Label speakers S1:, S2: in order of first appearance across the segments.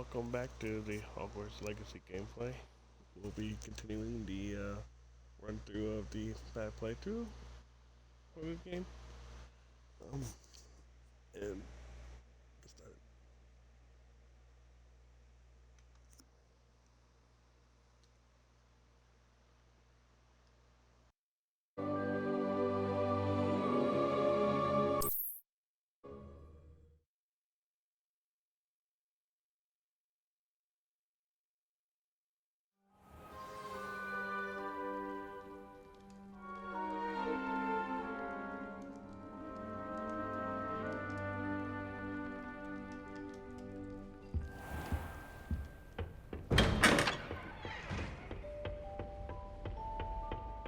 S1: welcome back to the Hogwarts Legacy gameplay. We'll be continuing the run through of the bad playthrough for this game. Um, and get started.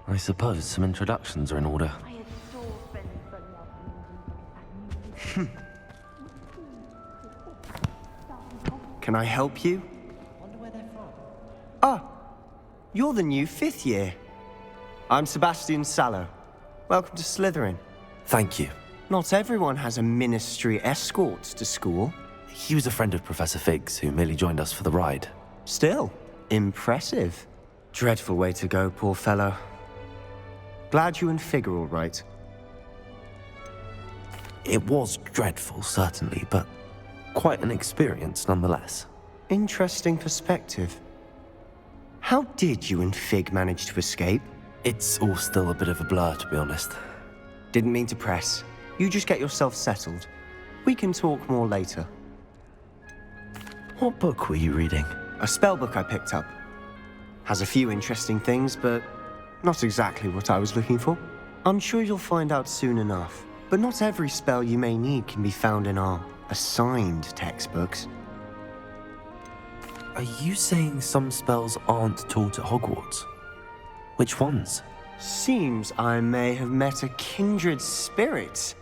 S2: I suppose some introductions are in order.
S3: Can I help you? Ah, you're the new 5th year. I'm Sebastian Sallow. Welcome to Slytherin.
S2: Thank you.
S3: Not everyone has a ministry escort to school.
S2: He was a friend of Professor Fig's who merely joined us for the ride.
S3: Still, impressive. Dreadful way to go, poor fellow. Glad you and Fig are all right.
S2: It was dreadful, certainly, but quite an experience nonetheless.
S3: Interesting perspective. How did you and Fig manage to escape?
S2: It's all still a bit of a blur, to be honest.
S3: Didn't mean to press. You just get yourself settled. We can talk more later.
S2: What book were you reading?
S3: A spell book I picked up. Has a few interesting things, but not exactly what I was looking for. I'm sure you'll find out soon enough. But not every spell you may need can be found in our assigned textbooks.
S2: Are you saying some spells aren't taught at Hogwarts? Which ones?
S3: Seems I may have met a kindred spirit.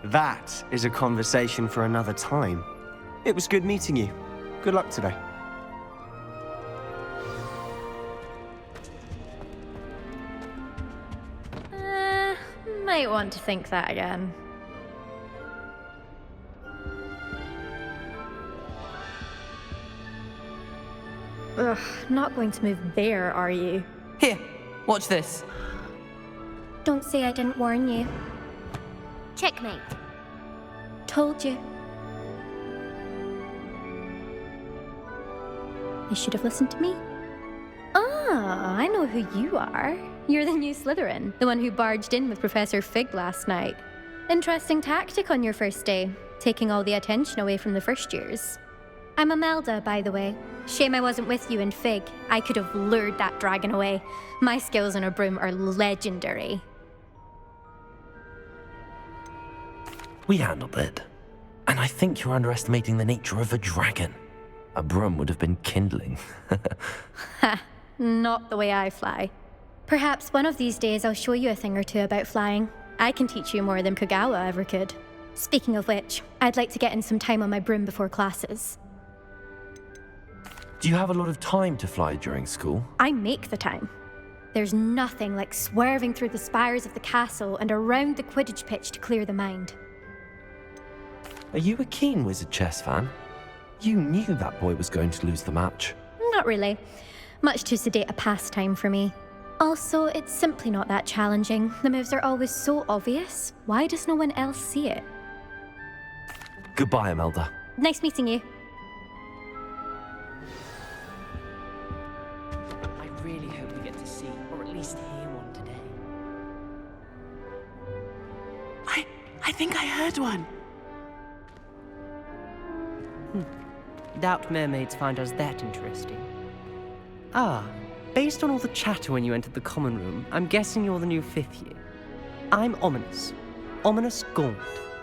S3: That is a conversation for another time. It was good meeting you. Good luck today.
S4: Might want to think that again. Ugh, not going to move there, are you?
S5: Here, watch this.
S4: Don't say I didn't warn you.
S6: Checkmate.
S4: Told you. You should have listened to me. Ah, I know who you are. You're the new Slytherin, the one who barged in with Professor Fig last night. Interesting tactic on your first day, taking all the attention away from the first years. I'm Imelda, by the way. Shame I wasn't with you in Fig. I could have lured that dragon away. My skills on a broom are legendary.
S2: We handled it. And I think you're underestimating the nature of a dragon. A broom would have been kindling.
S4: Ha, not the way I fly. Perhaps one of these days I'll show you a thing or two about flying. I can teach you more than Kogawa ever could. Speaking of which, I'd like to get in some time on my broom before classes.
S2: Do you have a lot of time to fly during school?
S4: I make the time. There's nothing like swerving through the spires of the castle and around the Quidditch pitch to clear the mind.
S2: Are you a keen Wizard chess fan? You knew that boy was going to lose the match.
S4: Not really. Much too sedate a pastime for me. Also, it's simply not that challenging. The moves are always so obvious. Why does no one else see it?
S2: Goodbye, Imelda.
S4: Nice meeting you.
S5: I really hope we get to see, or at least hear one today.
S7: I think I heard one.
S5: Doubt mermaids find us that interesting. Ah, based on all the chatter when you entered the common room, I'm guessing you're the new 5th year. I'm Ominous. Ominous Gaunt.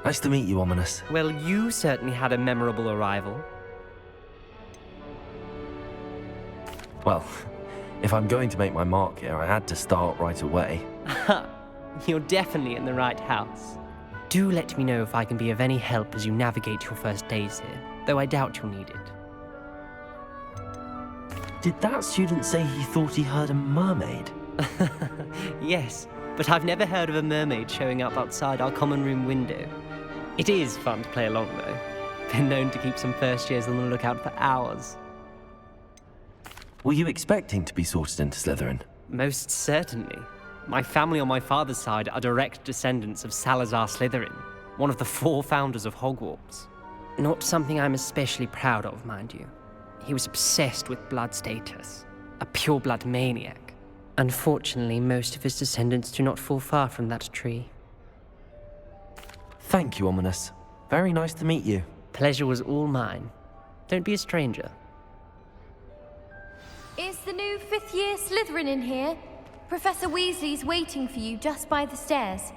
S2: Nice to meet you, Ominous.
S5: Well, you certainly had a memorable arrival.
S2: Well, if I'm going to make my mark here, I had to start right away.
S5: You're definitely in the right house. Do let me know if I can be of any help as you navigate your first days here, though I doubt you'll need it.
S2: Did that student say he thought he heard a mermaid?
S5: Yes, but I've never heard of a mermaid showing up outside our common room window. It is fun to play along, though. Been known to keep some first years on the lookout for hours.
S2: Were you expecting to be sorted into Slytherin?
S5: Most certainly. My family on my father's side are direct descendants of Salazar Slytherin, one of the 4 founders of Hogwarts. Not something I'm especially proud of, mind you. He was obsessed with blood status, a pure-blood maniac. Unfortunately, most of his descendants do not fall far from that tree.
S2: Thank you, Ominous. Very nice to meet you.
S5: Pleasure was all mine. Don't be a stranger.
S4: Is the new 5th year Slytherin in here? Professor Weasley's waiting for you just by the stairs.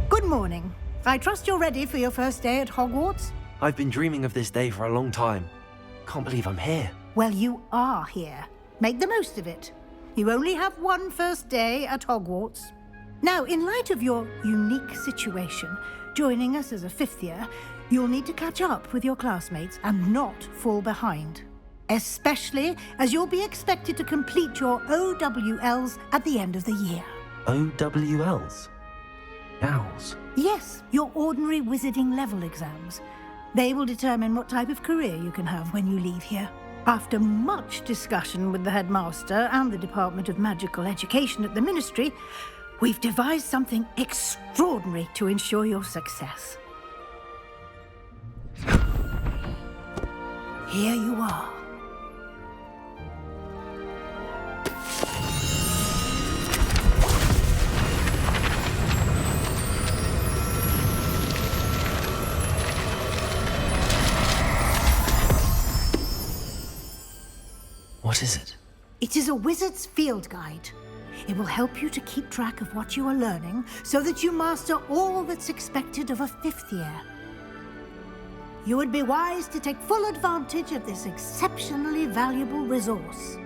S8: Good morning. I trust you're ready for your first day at Hogwarts?
S2: I've been dreaming of this day for a long time. Can't believe I'm here.
S8: Well, you are here. Make the most of it. You only have one first day at Hogwarts. Now, in light of your unique situation, joining us as a 5th year, you'll need to catch up with your classmates and not fall behind. Especially as you'll be expected to complete your OWLs at the end of the year.
S2: OWLs? Owls?
S8: Yes, your ordinary wizarding level exams. They will determine what type of career you can have when you leave here. After much discussion with the headmaster and the Department of Magical Education at the Ministry, we've devised something extraordinary to ensure your success. Here you are.
S2: What is it?
S8: It is a wizard's field guide. It will help you to keep track of what you are learning so that you master all that's expected of a 5th year. You would be wise to take full advantage of this exceptionally valuable resource.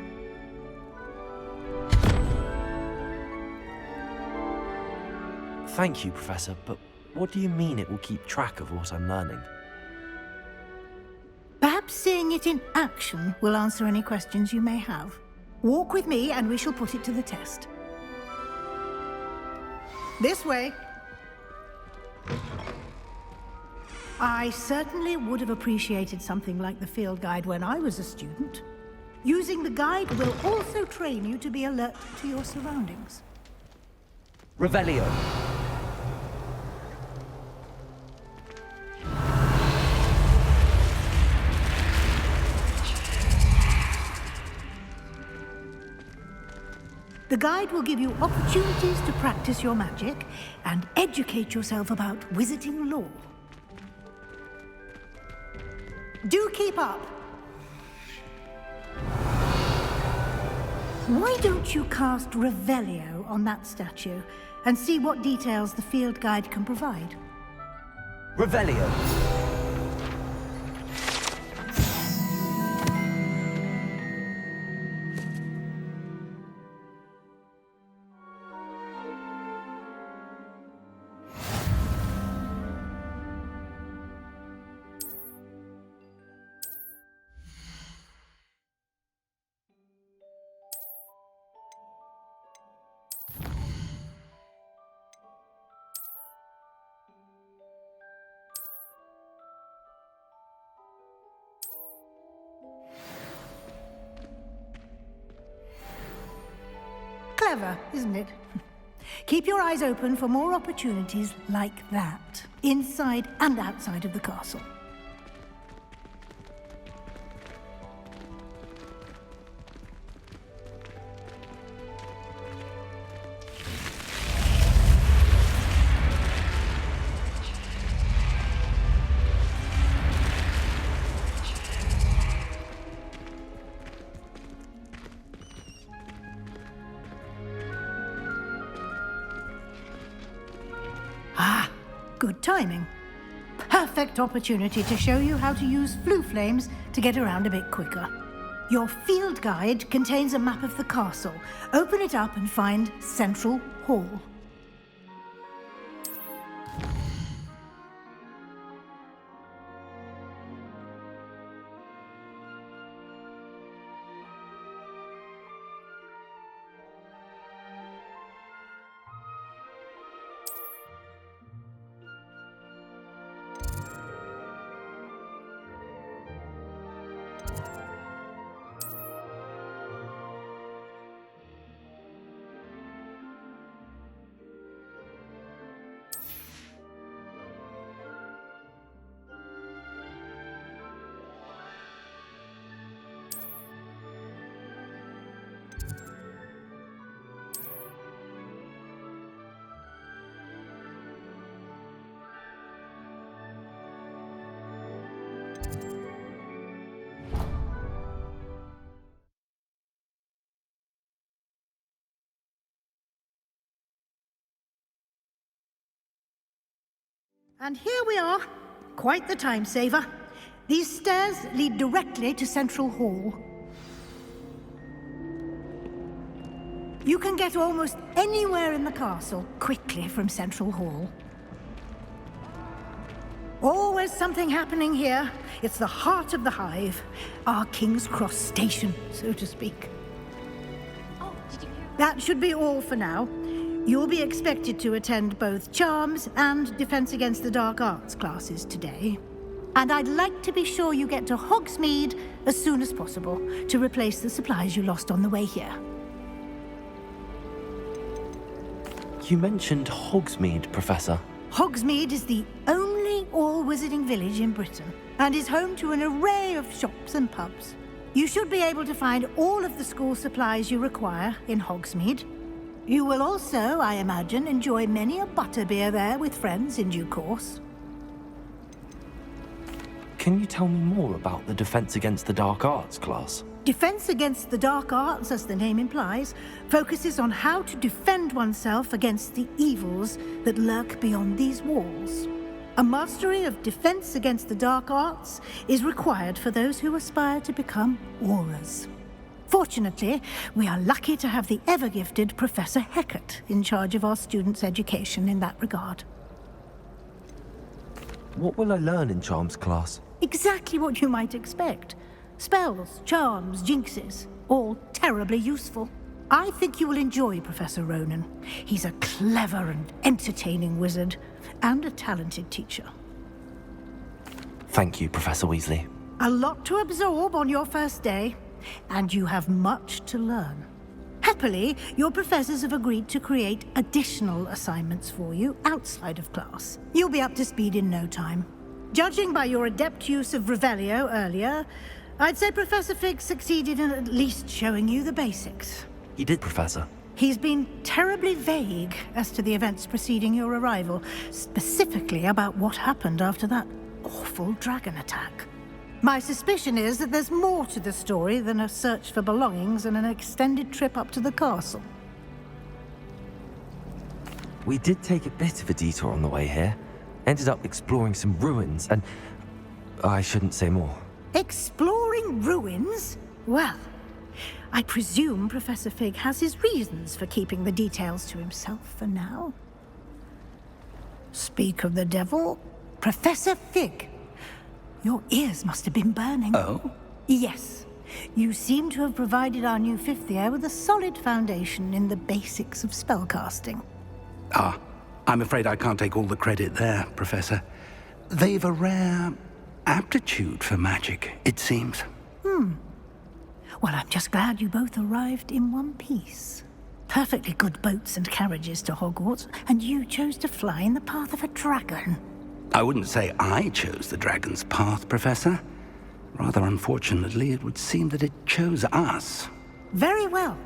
S2: Thank you, Professor, but what do you mean it will keep track of what I'm learning?
S8: Perhaps seeing it in action will answer any questions you may have. Walk with me and we shall put it to the test. This way. I certainly would have appreciated something like the field guide when I was a student. Using the guide will also train you to be alert to your surroundings.
S2: Revelio.
S8: The guide will give you opportunities to practice your magic and educate yourself about wizarding lore. Do keep up. Why don't you cast Revelio on that statue and see what details the field guide can provide?
S2: Revelio.
S8: Clever, isn't it? Keep your eyes open for more opportunities like that, inside and outside of the castle. Good timing. Perfect opportunity to show you how to use flue flames to get around a bit quicker. Your field guide contains a map of the castle. Open it up and find Central Hall. And here we are. Quite the time saver. These stairs lead directly to Central Hall. You can get almost anywhere in the castle quickly from Central Hall. Always something happening here. It's the heart of the hive. Our King's Cross station, so to speak.
S6: Oh, did you hear?
S8: That should be all for now. You'll be expected to attend both Charms and Defense Against the Dark Arts classes today. And I'd like to be sure you get to Hogsmeade as soon as possible to replace the supplies you lost on the way here.
S2: You mentioned Hogsmeade, Professor.
S8: Hogsmeade is the only all-wizarding village in Britain and is home to an array of shops and pubs. You should be able to find all of the school supplies you require in Hogsmeade. You will also, I imagine, enjoy many a butterbeer there with friends in due course.
S2: Can you tell me more about the Defense Against the Dark Arts class?
S8: Defense Against the Dark Arts, as the name implies, focuses on how to defend oneself against the evils that lurk beyond these walls. A mastery of Defense Against the Dark Arts is required for those who aspire to become Aurors. Fortunately, we are lucky to have the ever-gifted Professor Hecat in charge of our students' education in that regard.
S2: What will I learn in Charms class?
S8: Exactly what you might expect. Spells, charms, jinxes, all terribly useful. I think you will enjoy Professor Ronan. He's a clever and entertaining wizard, and a talented teacher.
S2: Thank you, Professor Weasley.
S8: A lot to absorb on your first day, and you have much to learn. Happily, your professors have agreed to create additional assignments for you outside of class. You'll be up to speed in no time. Judging by your adept use of Revelio earlier, I'd say Professor Fig succeeded in at least showing you the basics.
S2: He did, Professor.
S8: He's been terribly vague as to the events preceding your arrival, specifically about what happened after that awful dragon attack. My suspicion is that there's more to the story than a search for belongings and an extended trip up to the castle.
S2: We did take a bit of a detour on the way here. Ended up exploring some ruins, and I shouldn't say more.
S8: Exploring ruins? Well, I presume Professor Fig has his reasons for keeping the details to himself for now. Speak of the devil, Professor Fig. Your ears must have been burning.
S7: Oh?
S8: Yes. You seem to have provided our new fifth year with a solid foundation in the basics of spellcasting.
S7: Ah, I'm afraid I can't take all the credit there, Professor. They've a rare aptitude for magic, it seems.
S8: Well, I'm just glad you both arrived in one piece. Perfectly good boats and carriages to Hogwarts, and you chose to fly in the path of a dragon.
S7: I wouldn't say I chose the dragon's path, Professor. Rather unfortunately, it would seem that it chose us.
S8: Very well.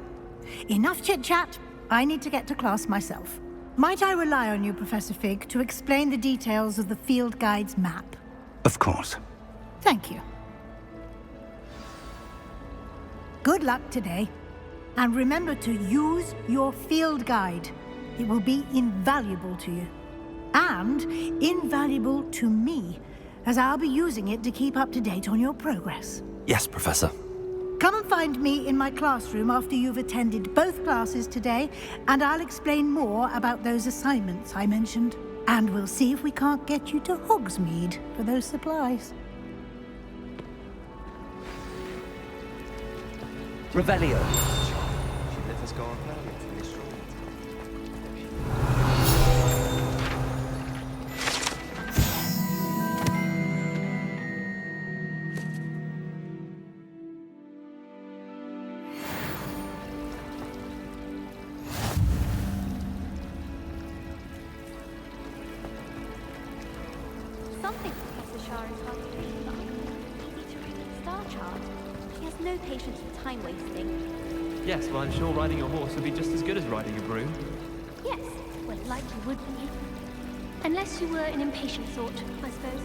S8: Enough chit-chat. I need to get to class myself. Might I rely on you, Professor Fig, to explain the details of the field guide's map?
S7: Of course.
S8: Thank you. Good luck today. And remember to use your field guide. It will be invaluable to you. And invaluable to me, as I'll be using it to keep up to date on your progress.
S2: Yes, Professor.
S8: Come and find me in my classroom after you've attended both classes today, and I'll explain more about those assignments I mentioned. And we'll see if we can't get you to Hogsmeade for those supplies.
S5: Revelio.
S6: Something Professor Shah is hard to read, but easy to read the star chart. He has no patience for time wasting.
S9: Yes, well, I'm sure riding a horse would be just as good as riding a broom.
S6: Yes, well, likely would be. Unless you were an impatient sort, I suppose.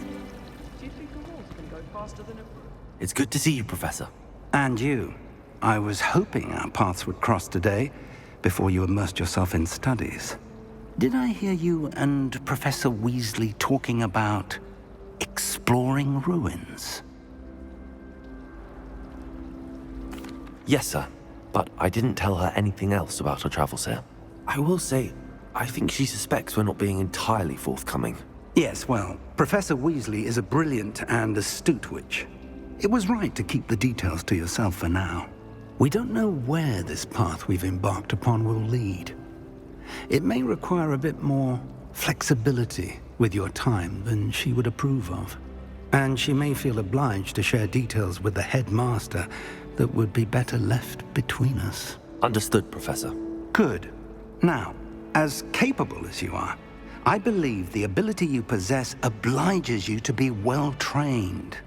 S9: Do you think a horse can go faster than a broom?
S2: It's good to see you, Professor.
S7: And you. I was hoping our paths would cross today, before you immersed yourself in studies. Did I hear you and Professor Weasley talking about exploring ruins?
S2: Yes, sir. But I didn't tell her anything else about our travels here. I will say, I think she suspects we're not being entirely forthcoming.
S7: Yes, well, Professor Weasley is a brilliant and astute witch. It was right to keep the details to yourself for now. We don't know where this path we've embarked upon will lead. It may require a bit more flexibility with your time than she would approve of. And she may feel obliged to share details with the headmaster that would be better left between us.
S2: Understood, Professor.
S7: Good. Now, as capable as you are, I believe the ability you possess obliges you to be well-trained.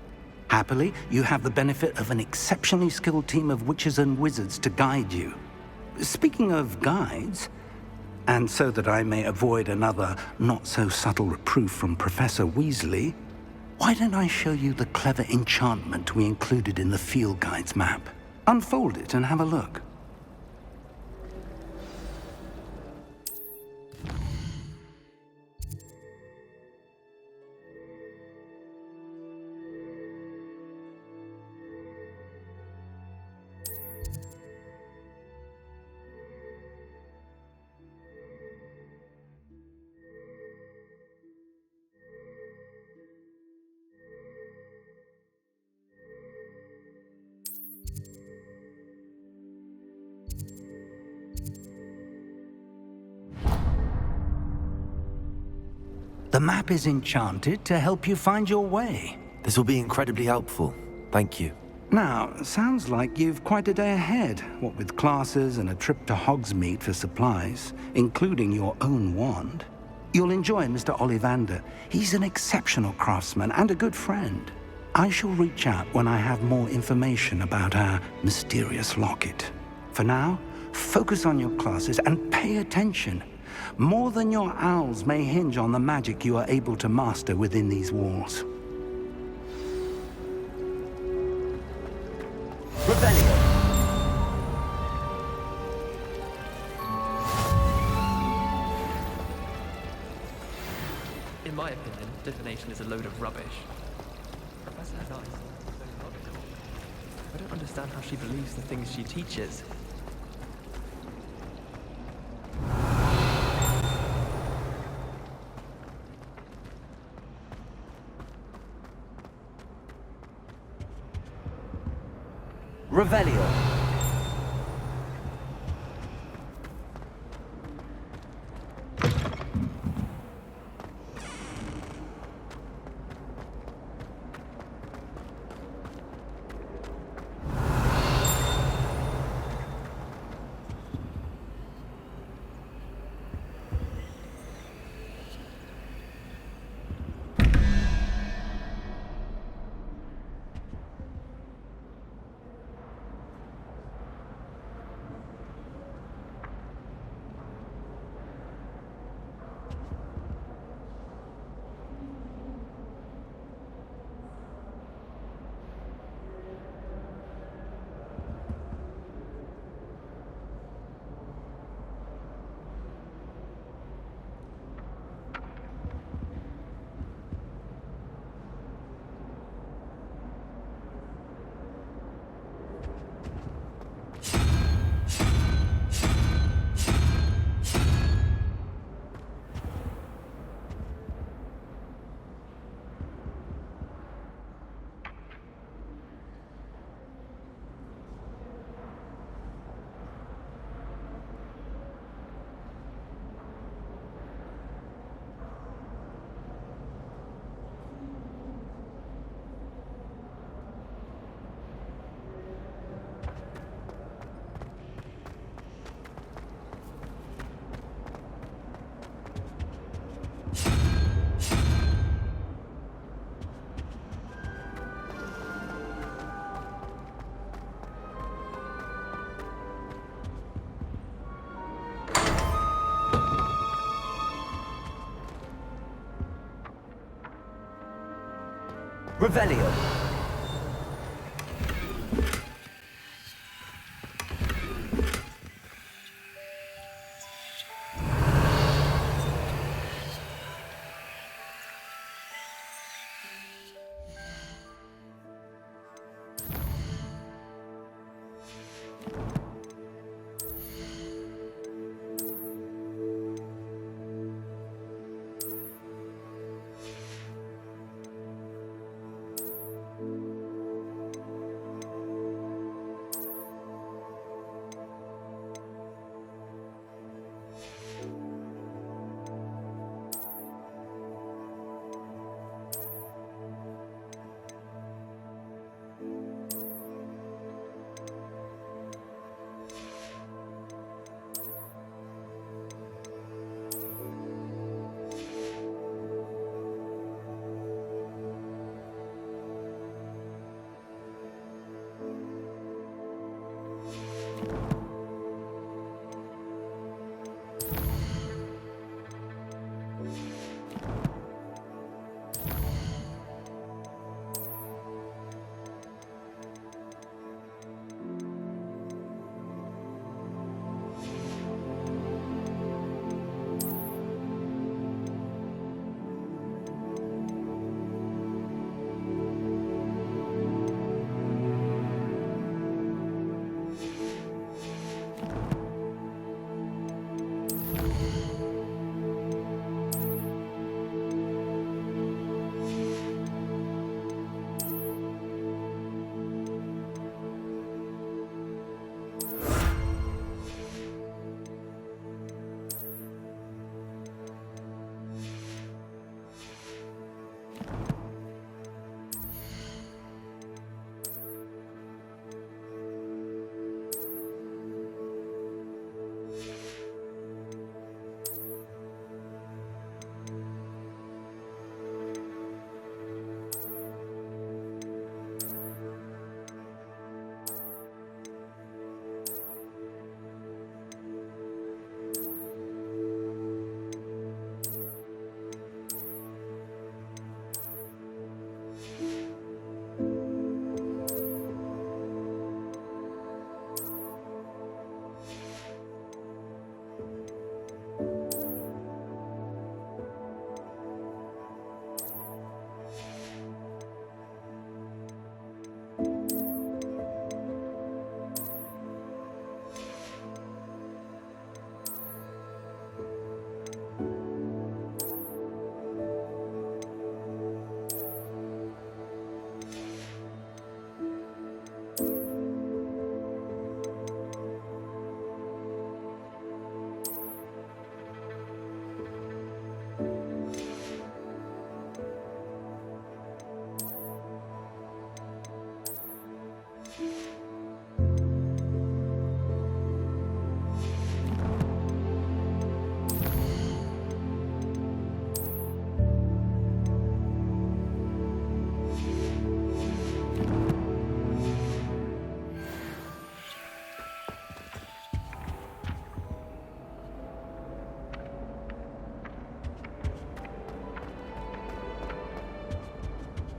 S7: Happily, you have the benefit of an exceptionally skilled team of witches and wizards to guide you. Speaking of guides, and so that I may avoid another not-so-subtle reproof from Professor Weasley, why don't I show you the clever enchantment we included in the field guide's map? Unfold it and have a look. The map is enchanted to help you find your way.
S2: This will be incredibly helpful. Thank you.
S7: Now, sounds like you've quite a day ahead, what with classes and a trip to Hogsmeade for supplies, including your own wand. You'll enjoy Mr. Ollivander. He's an exceptional craftsman and a good friend. I shall reach out when I have more information about our mysterious locket. For now, focus on your classes and pay attention. More than your owls may hinge on the magic you are able to master within these walls.
S2: Revelio!
S9: In my opinion, divination is a load of rubbish. Professor Nice is so logical. I don't understand how she believes the things she teaches.
S2: Revelio! Revelio!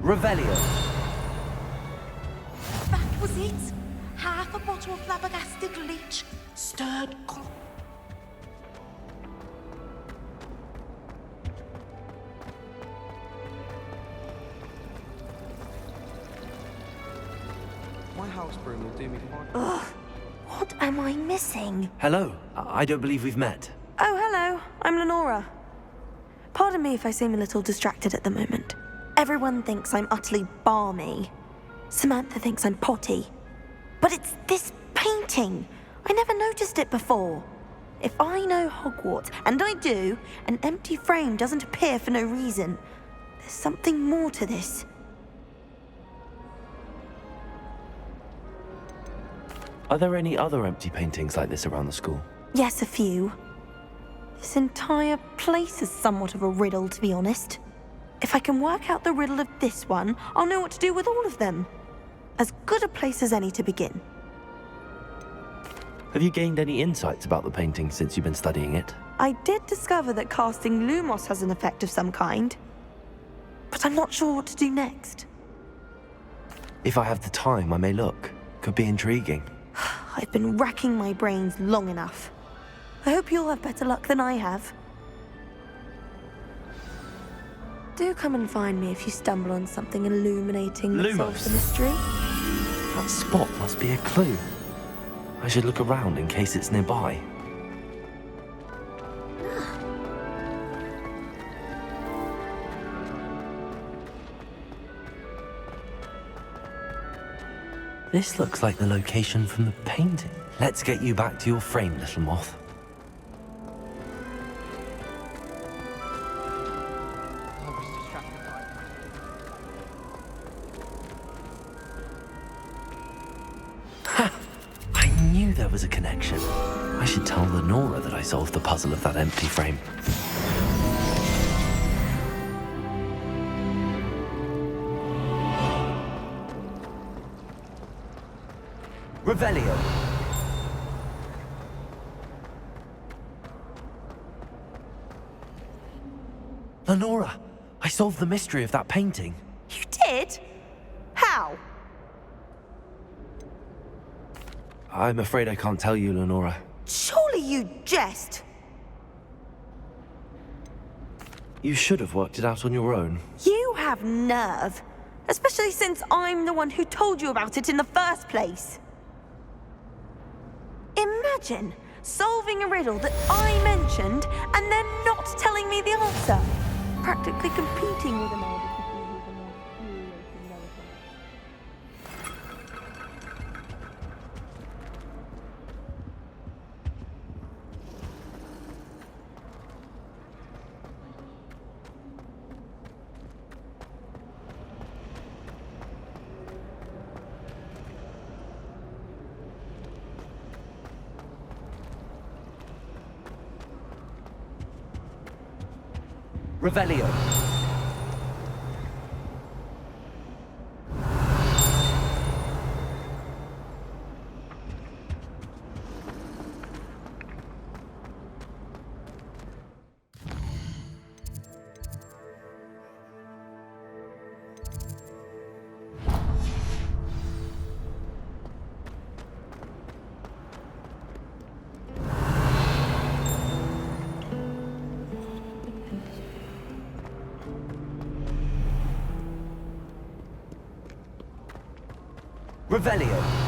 S2: Revelio.
S10: That was it. Half a bottle of flabbergasted leech, stirred.
S9: My house broom will do me fine.
S10: Ugh. What am I missing?
S2: Hello. I don't believe we've met.
S11: Oh, hello. I'm Lenora. Pardon me if I seem a little distracted at the moment. Everyone thinks I'm utterly balmy. Samantha thinks I'm potty. But it's this painting. I never noticed it before. If I know Hogwarts, and I do, an empty frame doesn't appear for no reason. There's something more to this.
S2: Are there any other empty paintings like this around the school?
S11: Yes, a few. This entire place is somewhat of a riddle, to be honest. If I can work out the riddle of this one, I'll know what to do with all of them. As good a place as any to begin.
S2: Have you gained any insights about the painting since you've been studying it?
S11: I did discover that casting Lumos has an effect of some kind. But I'm not sure what to do next.
S2: If I have the time, I may look. Could be intriguing.
S11: I've been racking my brains long enough. I hope you'll have better luck than I have. Do come and find me if you stumble on something illuminating that solves the mystery.
S2: That spot must be a clue. I should look around in case it's nearby. This looks like the location from the painting. Let's get you back to your frame, little moth. Ha! I knew there was a connection. I should tell Lenora that I solved the puzzle of that empty frame. Revelio. Lenora, I solved the mystery of that painting.
S11: You did? How?
S2: I'm afraid I can't tell you, Lenora.
S11: Surely you jest.
S2: You should have worked it out on your own.
S11: You have nerve. Especially since I'm the one who told you about it in the first place. Imagine solving a riddle that I mentioned and then not telling me the answer. Practically competing with a man.
S2: Revelio. Revelio.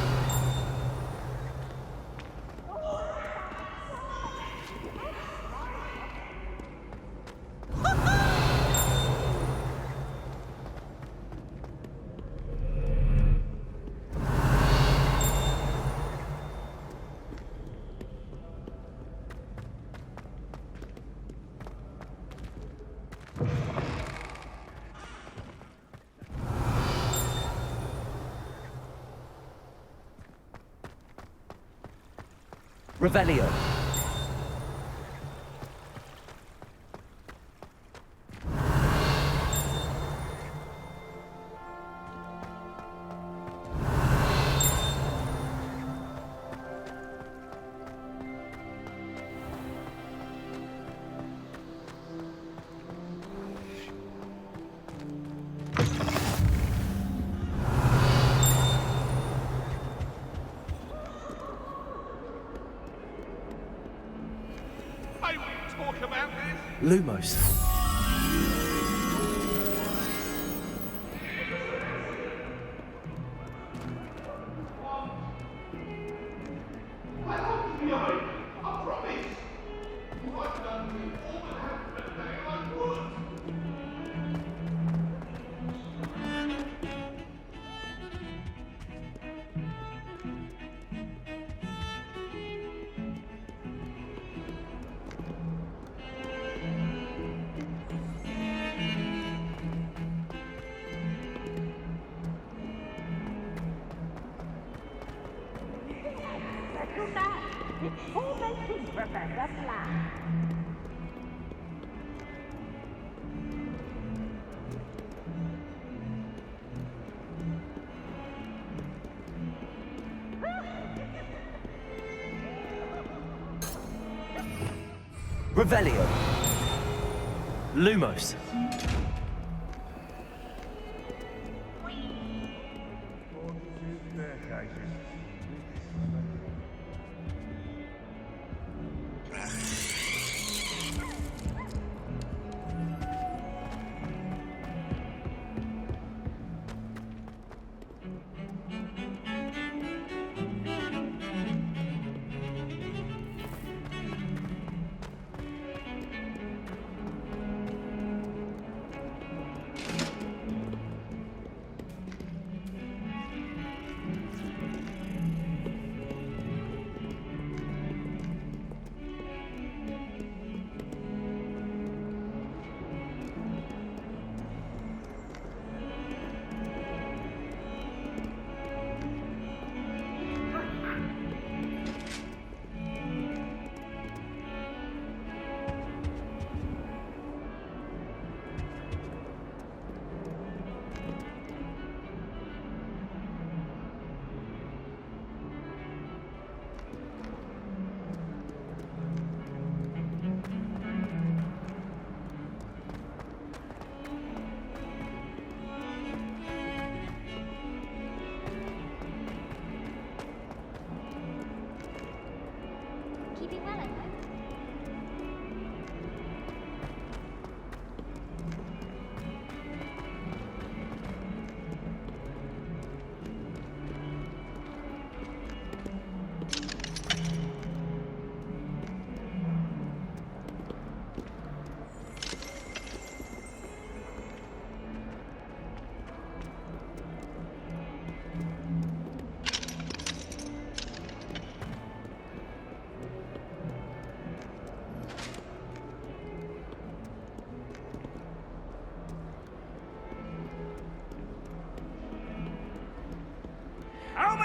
S2: Revelio. Lumos. Revelio. Lumos.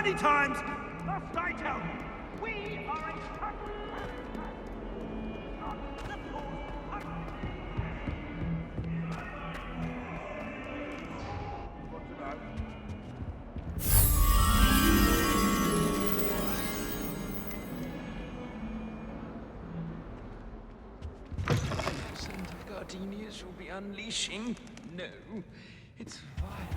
S7: many times must I tell you? We are a
S9: Scent of gardenias you'll be unleashing. No, it's fine.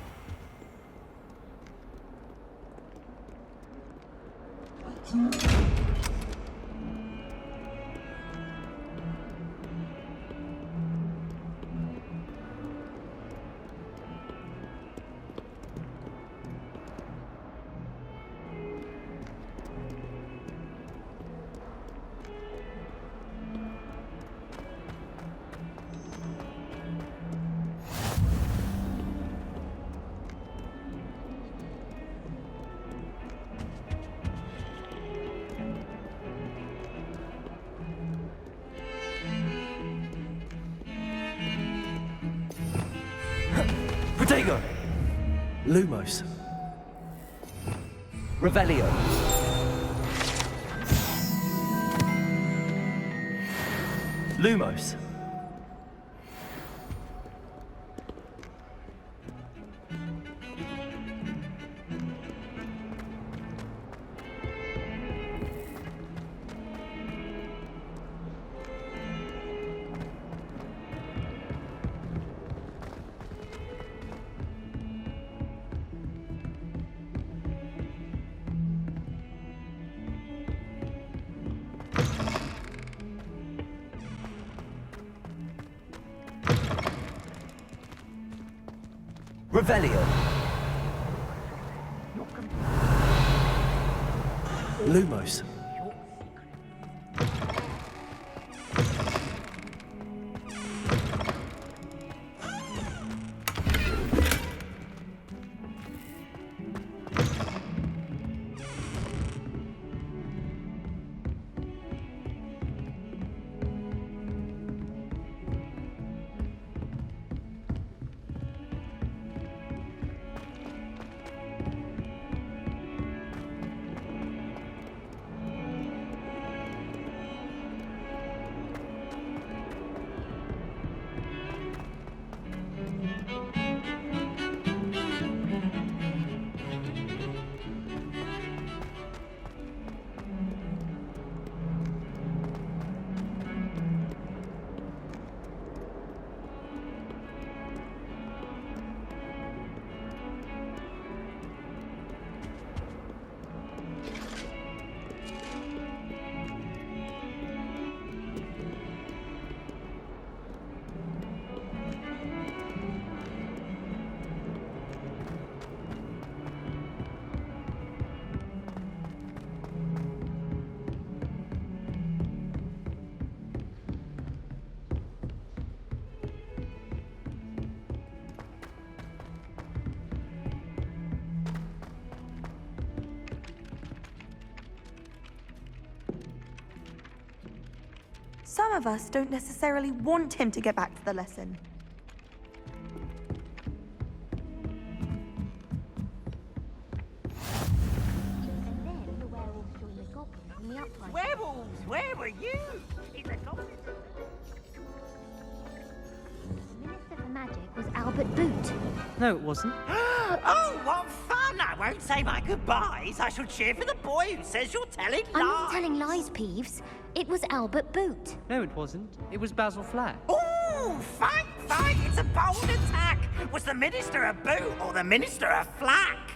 S2: Protego! Lumos. Revelio. Lumos. Revelio. Lumos.
S11: Some of us don't necessarily want him to get back to the lesson.
S6: And then the werewolves joined the goblins on the uprising.
S10: Werewolves, where were you? In the goblins.
S6: The Minister for Magic was Albert Boot.
S5: No, it wasn't.
S10: Oh, what fun! I won't say my goodbyes. I shall cheer for the boy who says you're telling lies.
S6: I'm not telling lies, Peeves. It was Albert Boot.
S5: No, it wasn't. It was Basil Flack.
S10: Ooh, fight! It's a bold attack. Was the Minister a boot or the Minister a flack?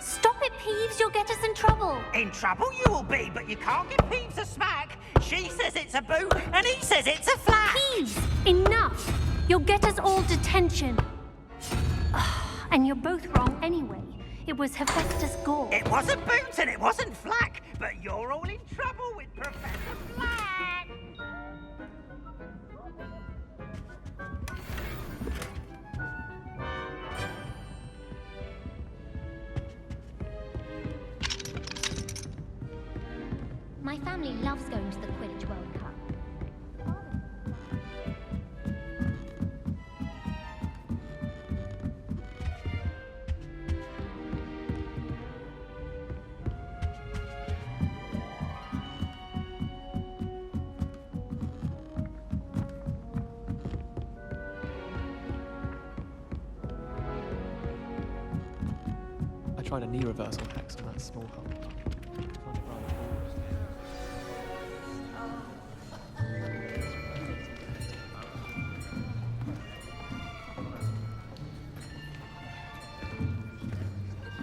S6: Stop it, Peeves. You'll get us in trouble.
S10: In trouble you will be, but you can't give Peeves a smack. She says it's a boot and he says it's a flack.
S6: Peeves, enough. You'll get us all detention. And you're both wrong anyway. It was Hephaestus Gore.
S10: It wasn't boot and it wasn't flack, but you're all in trouble with Professor Flack.
S6: My family loves going to the Quidditch World Cup.
S9: tried a knee reversal hex on that small hump. Find it rather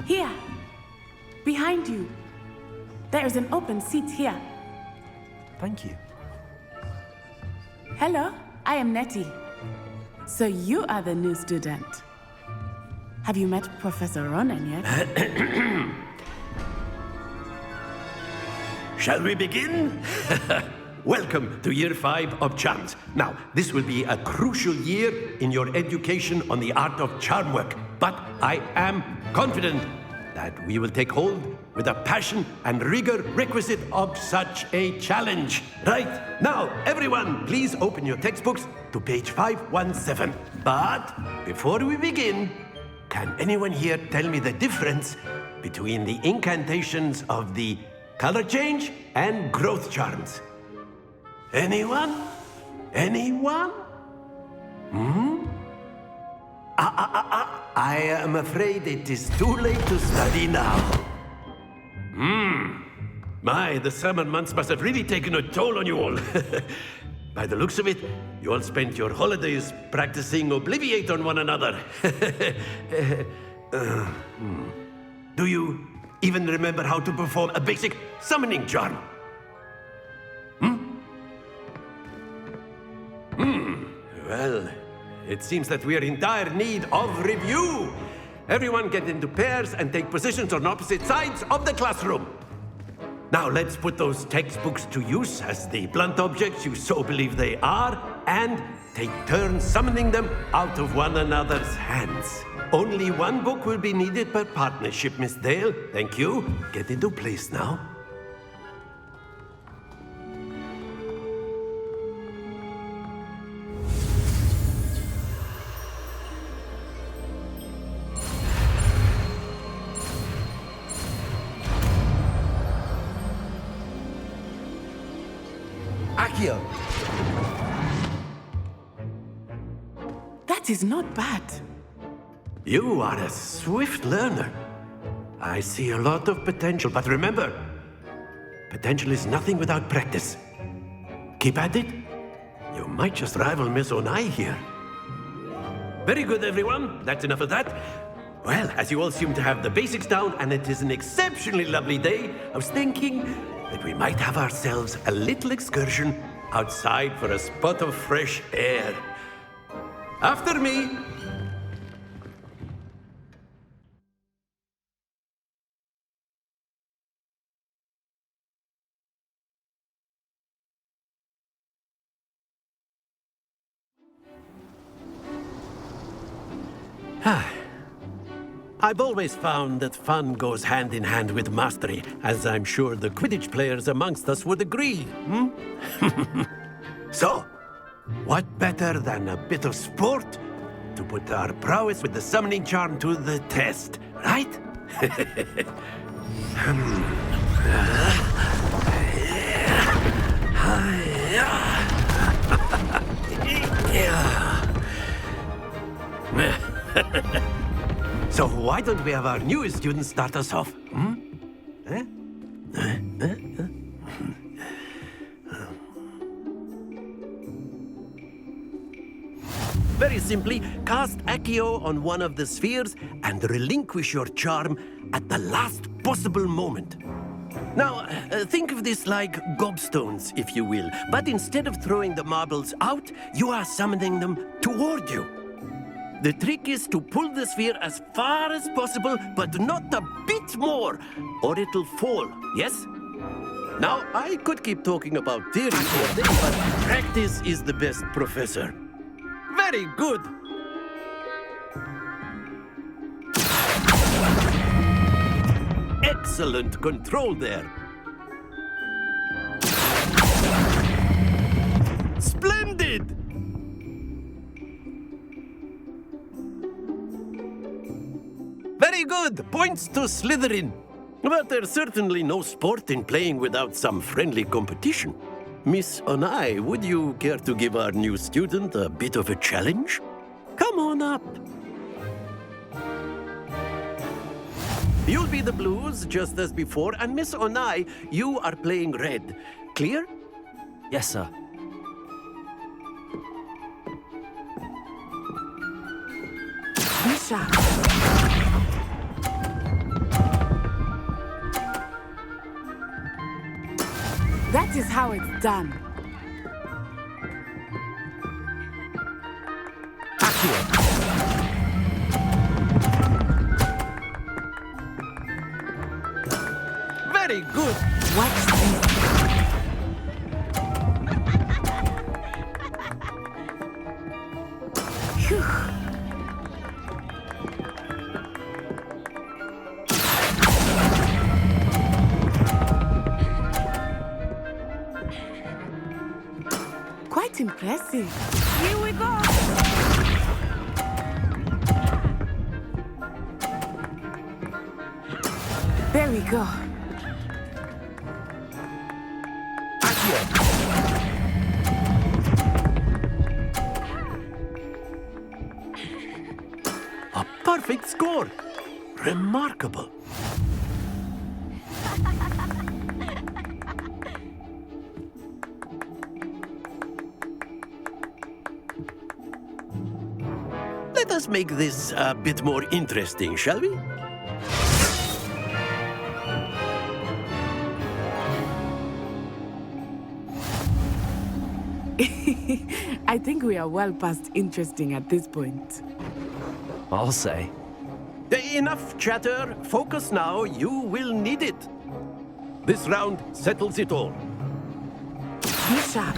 S12: Here! Behind you! There is an open seat here.
S2: Thank you.
S12: Hello, I am Nettie. So you are the new student. Have you met Professor Ronan yet?
S13: Shall we begin? Welcome to Year 5 of Charms. Now, this will be a crucial year in your education on the art of charm work, but I am confident that we will take hold with the passion and rigor requisite of such a challenge. Right, now, everyone, please open your textbooks to page 517. But before we begin, can anyone here tell me the difference between the incantations of the color change and growth charms? Anyone? Anyone? I am afraid it is too late to study now. My, the summer months must have really taken a toll on you all. By the looks of it, you all spent your holidays practicing Obliviate on one another. Do you even remember how to perform a basic summoning charm? Well, it seems that we are in dire need of review. Everyone get into pairs and take positions on opposite sides of the classroom. Now let's put those textbooks to use as the blunt objects you so believe they are, and take turns summoning them out of one another's hands. Only one book will be needed per partnership, Miss Dale. Thank you. Get into place now. Accio.
S12: That is not bad.
S13: You are a swift learner. I see a lot of potential, but remember, potential is nothing without practice. Keep at it. You might just rival Miss Onai here. Very good, everyone. That's enough of that. Well, as you all seem to have the basics down, and it is an exceptionally lovely day, I was thinking that we might have ourselves a little excursion outside for a spot of fresh air. After me. I've always found that fun goes hand in hand with mastery, as I'm sure the Quidditch players amongst us would agree. So, what better than a bit of sport to put our prowess with the summoning charm to the test, right? So why don't we have our newest student start us off? Very simply, cast Accio on one of the spheres and relinquish your charm at the last possible moment. Now, think of this like gobstones, if you will, but instead of throwing the marbles out, you are summoning them toward you. The trick is to pull the sphere as far as possible, but not a bit more, or it'll fall, yes? Now, I could keep talking about theory all day, but practice is the best professor. Very good. Excellent control there. Splendid! Very good. Points to Slytherin. But there's certainly no sport in playing without some friendly competition. Miss Onai, would you care to give our new student a bit of a challenge? Come on up. You'll be the blues, just as before, and Miss Onai, you are playing red. Clear?
S2: Yes, sir.
S12: Misha. That is how it's done.
S13: Very good.
S12: Watch this. Phew. Quite impressive. Here we go. There we go.
S13: A perfect score. Remarkable. Let us make this a bit more interesting, shall we?
S12: I think we are well past interesting at this point.
S2: I'll say.
S13: Enough chatter. Focus now. You will need it. This round settles it all.
S12: Be sharp.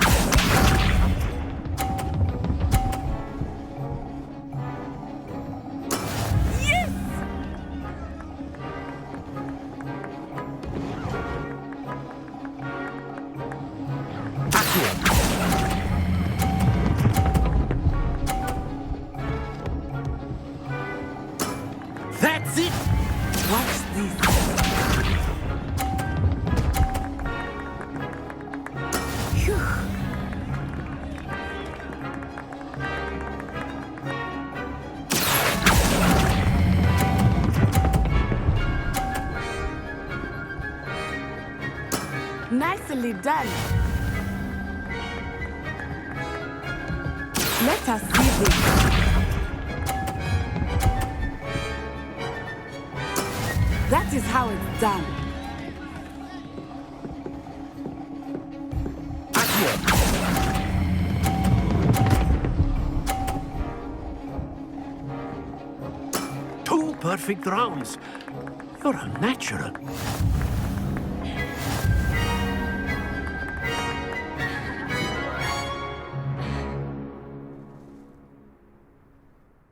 S13: That's it!
S12: Watch this. Phew. Nicely done. Let us see this. That is how it's done.
S13: Two perfect rounds. You're a natural.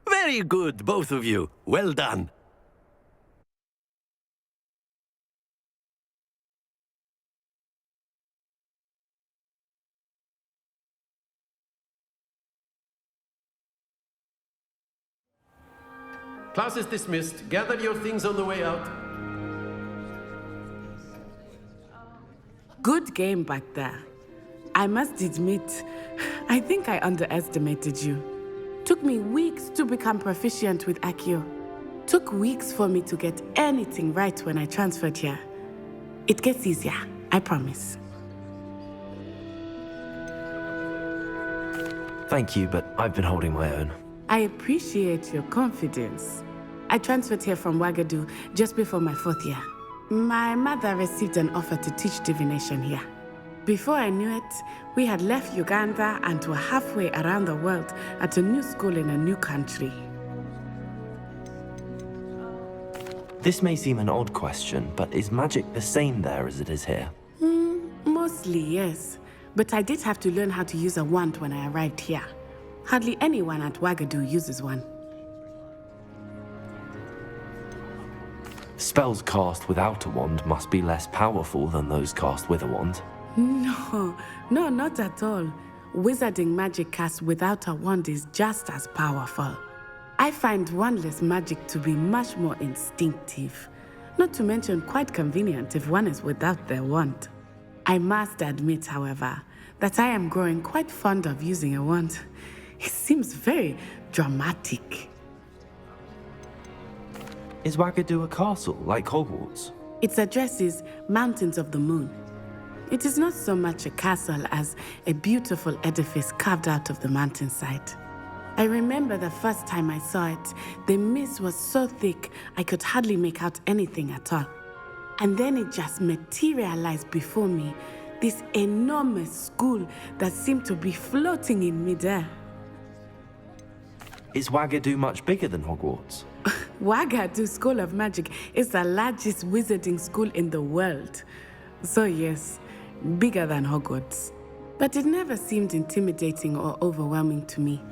S13: Very good, both of you. Well done. Class is dismissed. Gather your things on the way out.
S12: Good game back there. I must admit, I think I underestimated you. Took me weeks to become proficient with Accio. Took weeks for me to get anything right when I transferred here. It gets easier, I promise.
S2: Thank you, but I've been holding my own.
S12: I appreciate your confidence. I transferred here from Wagadu just before my 4th year. My mother received an offer to teach divination here. Before I knew it, we had left Uganda and were halfway around the world at a new school in a new country.
S2: This may seem an odd question, but is magic the same there as it is here?
S12: Mostly, yes. But I did have to learn how to use a wand when I arrived here. Hardly anyone at Wagadu uses one.
S2: Spells cast without a wand must be less powerful than those cast with a wand.
S12: No, not at all. Wizarding magic cast without a wand is just as powerful. I find wandless magic to be much more instinctive. Not to mention quite convenient if one is without their wand. I must admit, however, that I am growing quite fond of using a wand. It seems very dramatic.
S2: Is Wagadu a castle, like Hogwarts?
S12: Its address is Mountains of the Moon. It is not so much a castle as a beautiful edifice carved out of the mountainside. I remember the first time I saw it, the mist was so thick I could hardly make out anything at all. And then it just materialized before me, this enormous school that seemed to be floating in midair.
S2: Is Wagadu much bigger than Hogwarts?
S12: Wagadu School of Magic is the largest wizarding school in the world. So yes, bigger than Hogwarts. But it never seemed intimidating or overwhelming to me.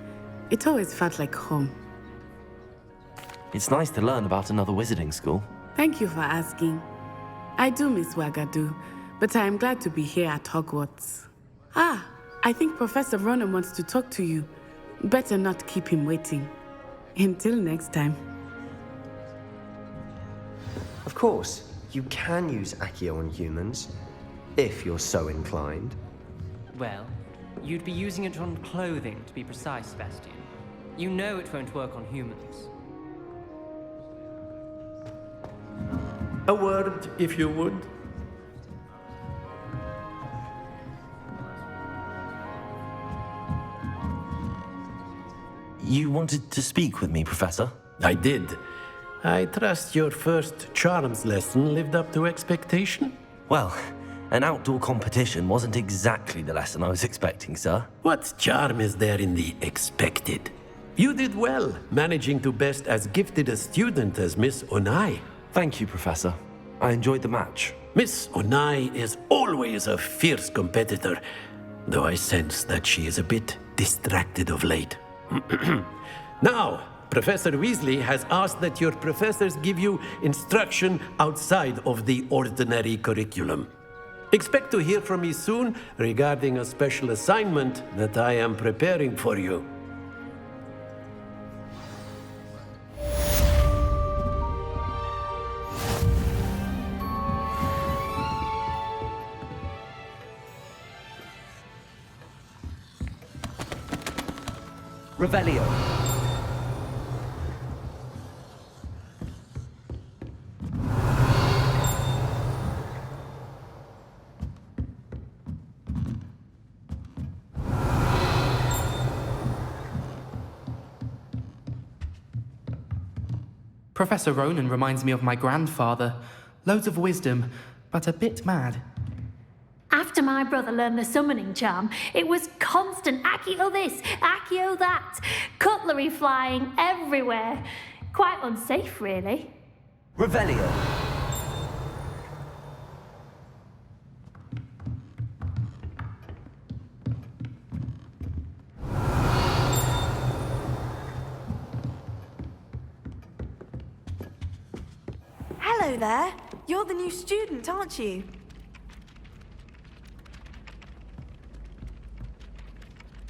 S12: It always felt like home.
S2: It's nice to learn about another wizarding school.
S12: Thank you for asking. I do miss Wagadu, but I am glad to be here at Hogwarts. Ah, I think Professor Ronan wants to talk to you. Better not keep him waiting. Until next time.
S3: Of course, you can use Accio on humans, if you're so inclined.
S5: Well, you'd be using it on clothing, to be precise, Sebastian. You know it won't work on humans.
S13: A word, if you would.
S2: You wanted to speak with me, Professor?
S13: I did. I trust your first charms lesson lived up to expectation?
S2: Well, an outdoor competition wasn't exactly the lesson I was expecting, sir.
S13: What charm is there in the expected? You did well, managing to best as gifted a student as Miss Onai.
S2: Thank you, Professor. I enjoyed the match.
S13: Miss Onai is always a fierce competitor, though I sense that she is a bit distracted of late. Now, Professor Weasley has asked that your professors give you instruction outside of the ordinary curriculum. Expect to hear from me soon regarding a special assignment that I am preparing for you.
S2: Revelio.
S9: Professor Ronan reminds me of my grandfather. Loads of wisdom, but a bit mad.
S6: After my brother learned the summoning charm, it was constant Accio this, Accio that, cutlery flying everywhere. Quite unsafe, really.
S2: Revelio.
S11: Hello there. You're the new student, aren't you?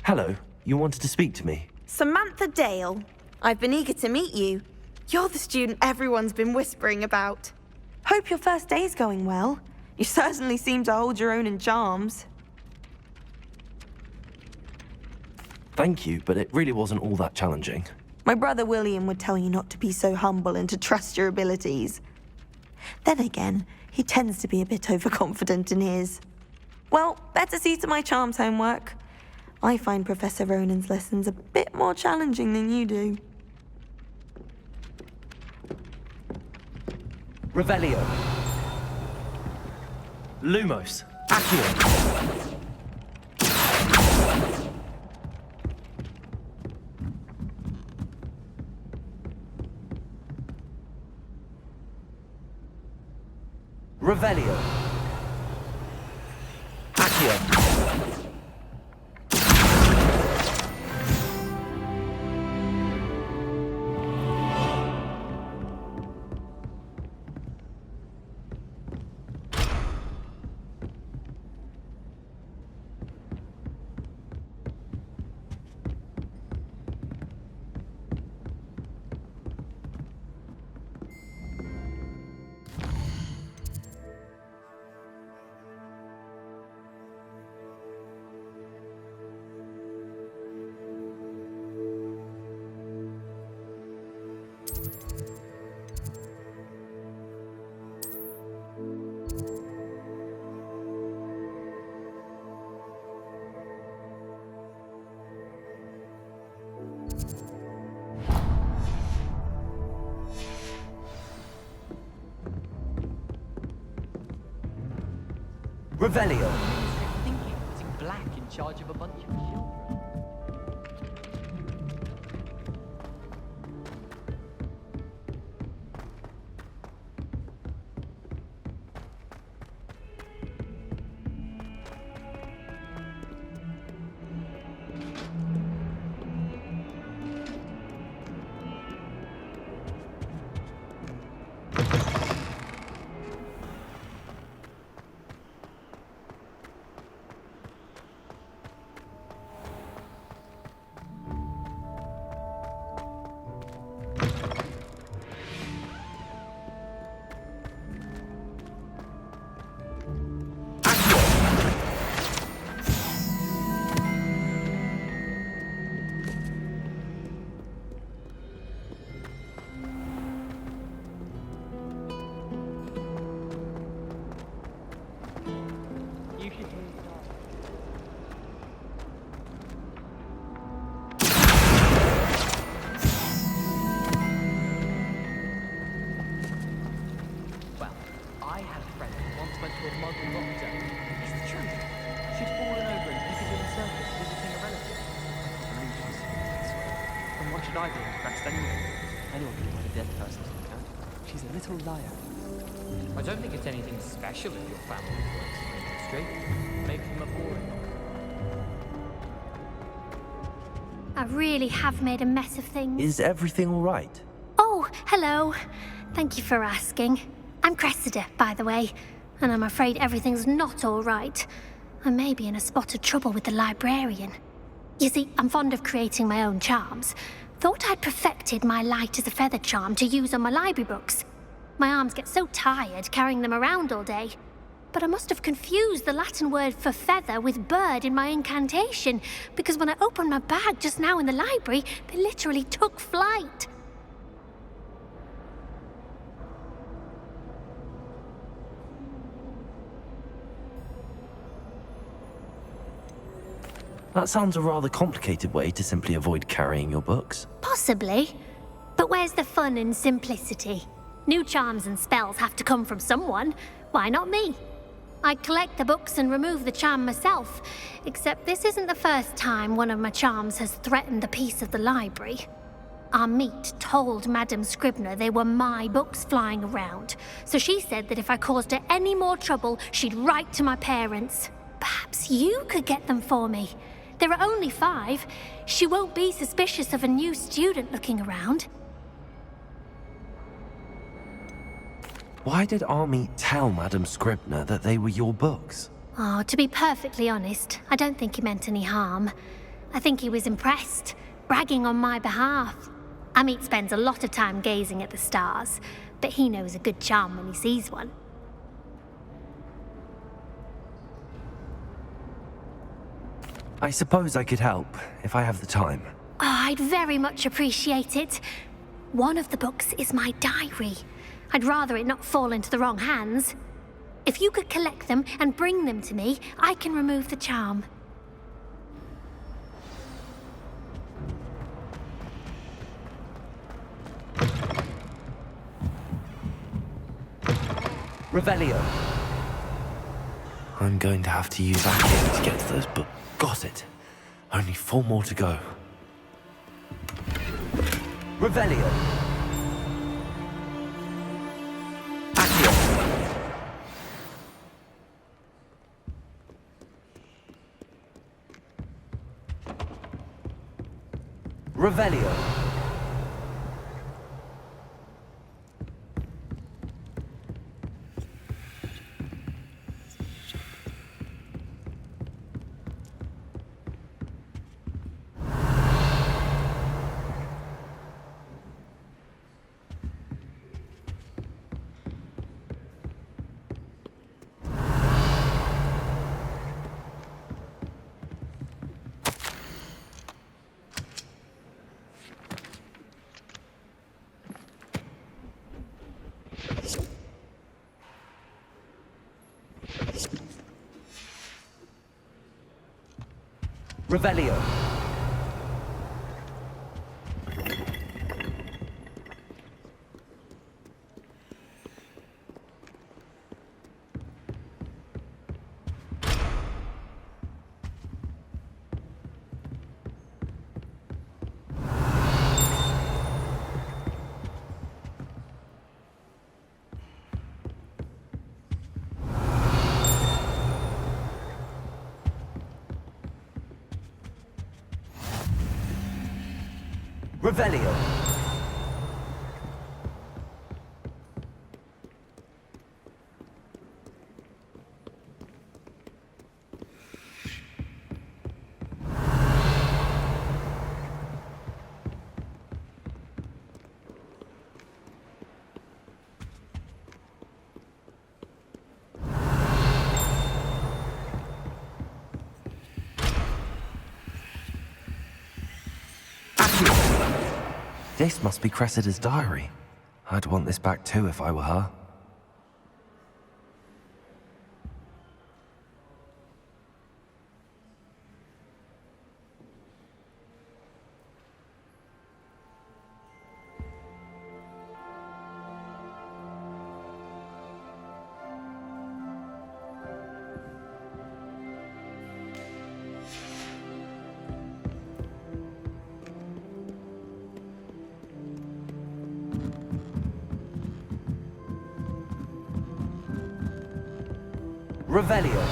S2: Hello. You wanted to speak to me?
S11: Samantha Dale. I've been eager to meet you. You're the student everyone's been whispering about. Hope your first day's going well. You certainly seem to hold your own in charms.
S2: Thank you, but it really wasn't all that challenging.
S11: My brother William would tell you not to be so humble and to trust your abilities. Then again, he tends to be a bit overconfident in his. Well, better see to my charms homework. I find Professor Ronan's lessons a bit more challenging than you do.
S2: Revelio. Lumos. Accio. Revelio. Accio. Revelio.
S9: Thinking of putting Black in charge of a bunch of children. Well, I had a friend who once went to a muggle doctor. It's the truth. She'd fallen over in Piccadilly Circus visiting a relative. I believe she's this way. And what should I be impressed anyway? Anyone can find a dead person to look at. She's a little liar. I don't think it's anything special if your family works in the industry. Makes them a boring.
S6: I really have made a mess of things.
S2: Is everything all right?
S6: Oh, hello. Thank you for asking. I'm Cressida, by the way, and I'm afraid everything's not all right. I may be in a spot of trouble with the librarian. You see, I'm fond of creating my own charms. Thought I'd perfected my light as a feather charm to use on my library books. My arms get so tired carrying them around all day. But I must have confused the Latin word for feather with bird in my incantation, because when I opened my bag just now in the library, they literally took flight.
S2: That sounds a rather complicated way to simply avoid carrying your books.
S6: Possibly. But where's the fun in simplicity? New charms and spells have to come from someone. Why not me? I collect the books and remove the charm myself, except this isn't the first time one of my charms has threatened the peace of the library. Our meet told Madame Scribner they were my books flying around, so she said that if I caused her any more trouble, she'd write to my parents. Perhaps you could get them for me. There are only 5. She won't be suspicious of a new student looking around.
S2: Why did Army tell Madame Scribner that they were your books?
S6: Oh, to be perfectly honest, I don't think he meant any harm. I think he was impressed, bragging on my behalf. Amit spends a lot of time gazing at the stars, but he knows a good charm when he sees one.
S2: I suppose I could help, if I have the time.
S6: Oh, I'd very much appreciate it. One of the books is my diary. I'd rather it not fall into the wrong hands. If you could collect them and bring them to me, I can remove the charm.
S2: Revelio. I'm going to have to use Accio to get to those books. Got it. Only 4 more to go. Revelio. Revelio. Revelio. Revelio. This must be Cressida's diary. I'd want this back too if I were her. Revelio.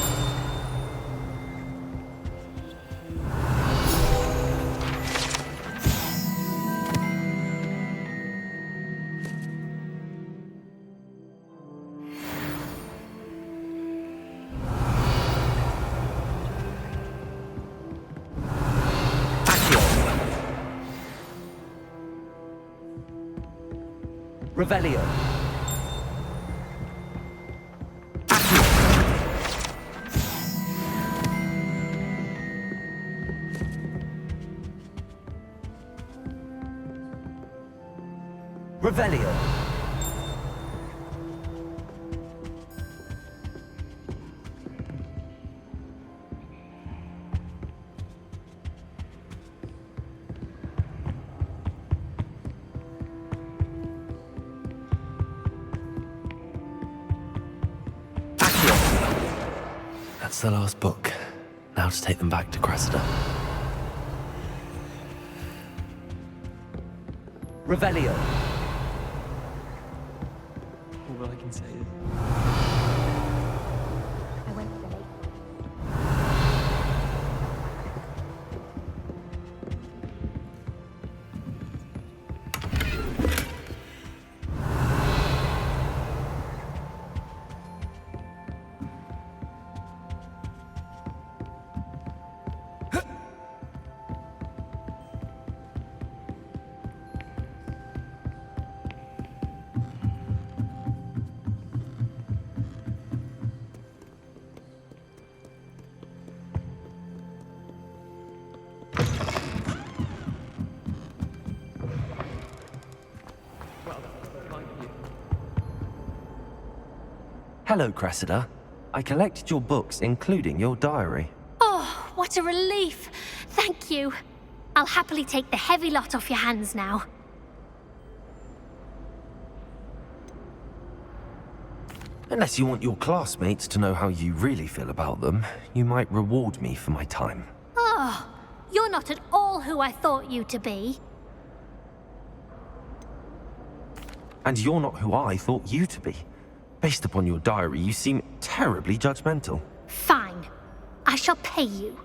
S2: Revelio. Revelio. That's the last book. Now to take them back to Cressida. Revelio.
S9: All I can say is...
S6: I went for it.
S2: Hello, Cressida. I collected your books, including your diary.
S6: Oh, what a relief. Thank you. I'll happily take the heavy lot off your hands now.
S2: Unless you want your classmates to know how you really feel about them, you might reward me for my time.
S6: Oh, you're not at all who I thought you to be.
S2: And you're not who I thought you to be. Based upon your diary, you seem terribly judgmental.
S6: Fine. I shall pay you.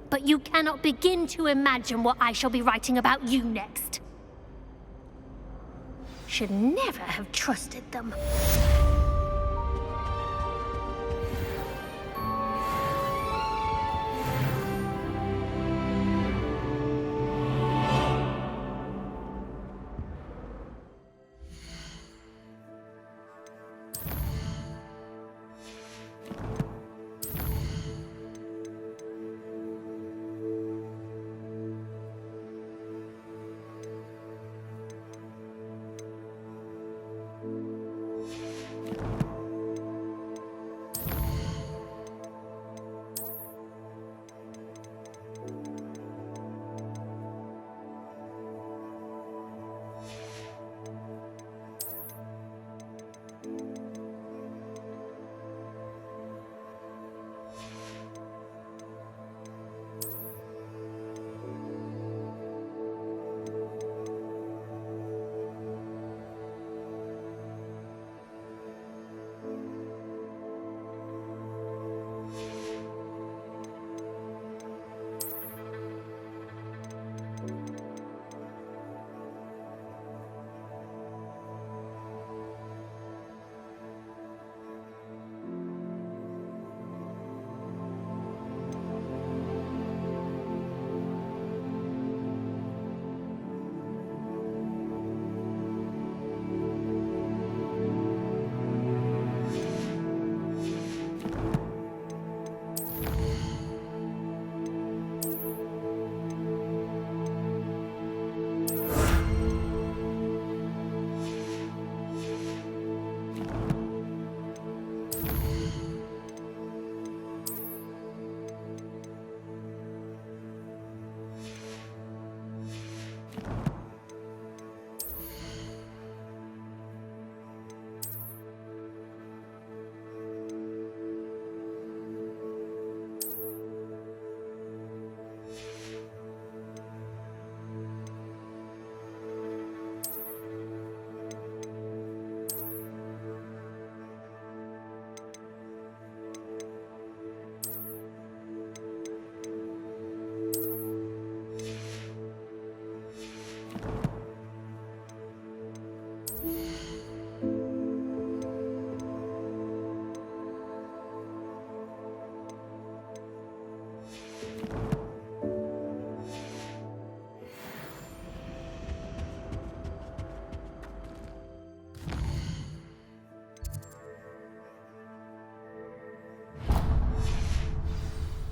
S6: But you cannot begin to imagine what I shall be writing about you next. Should never have trusted them.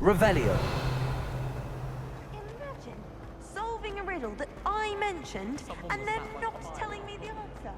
S2: Revelio.
S11: Imagine solving a riddle that I mentioned and then not telling me the answer.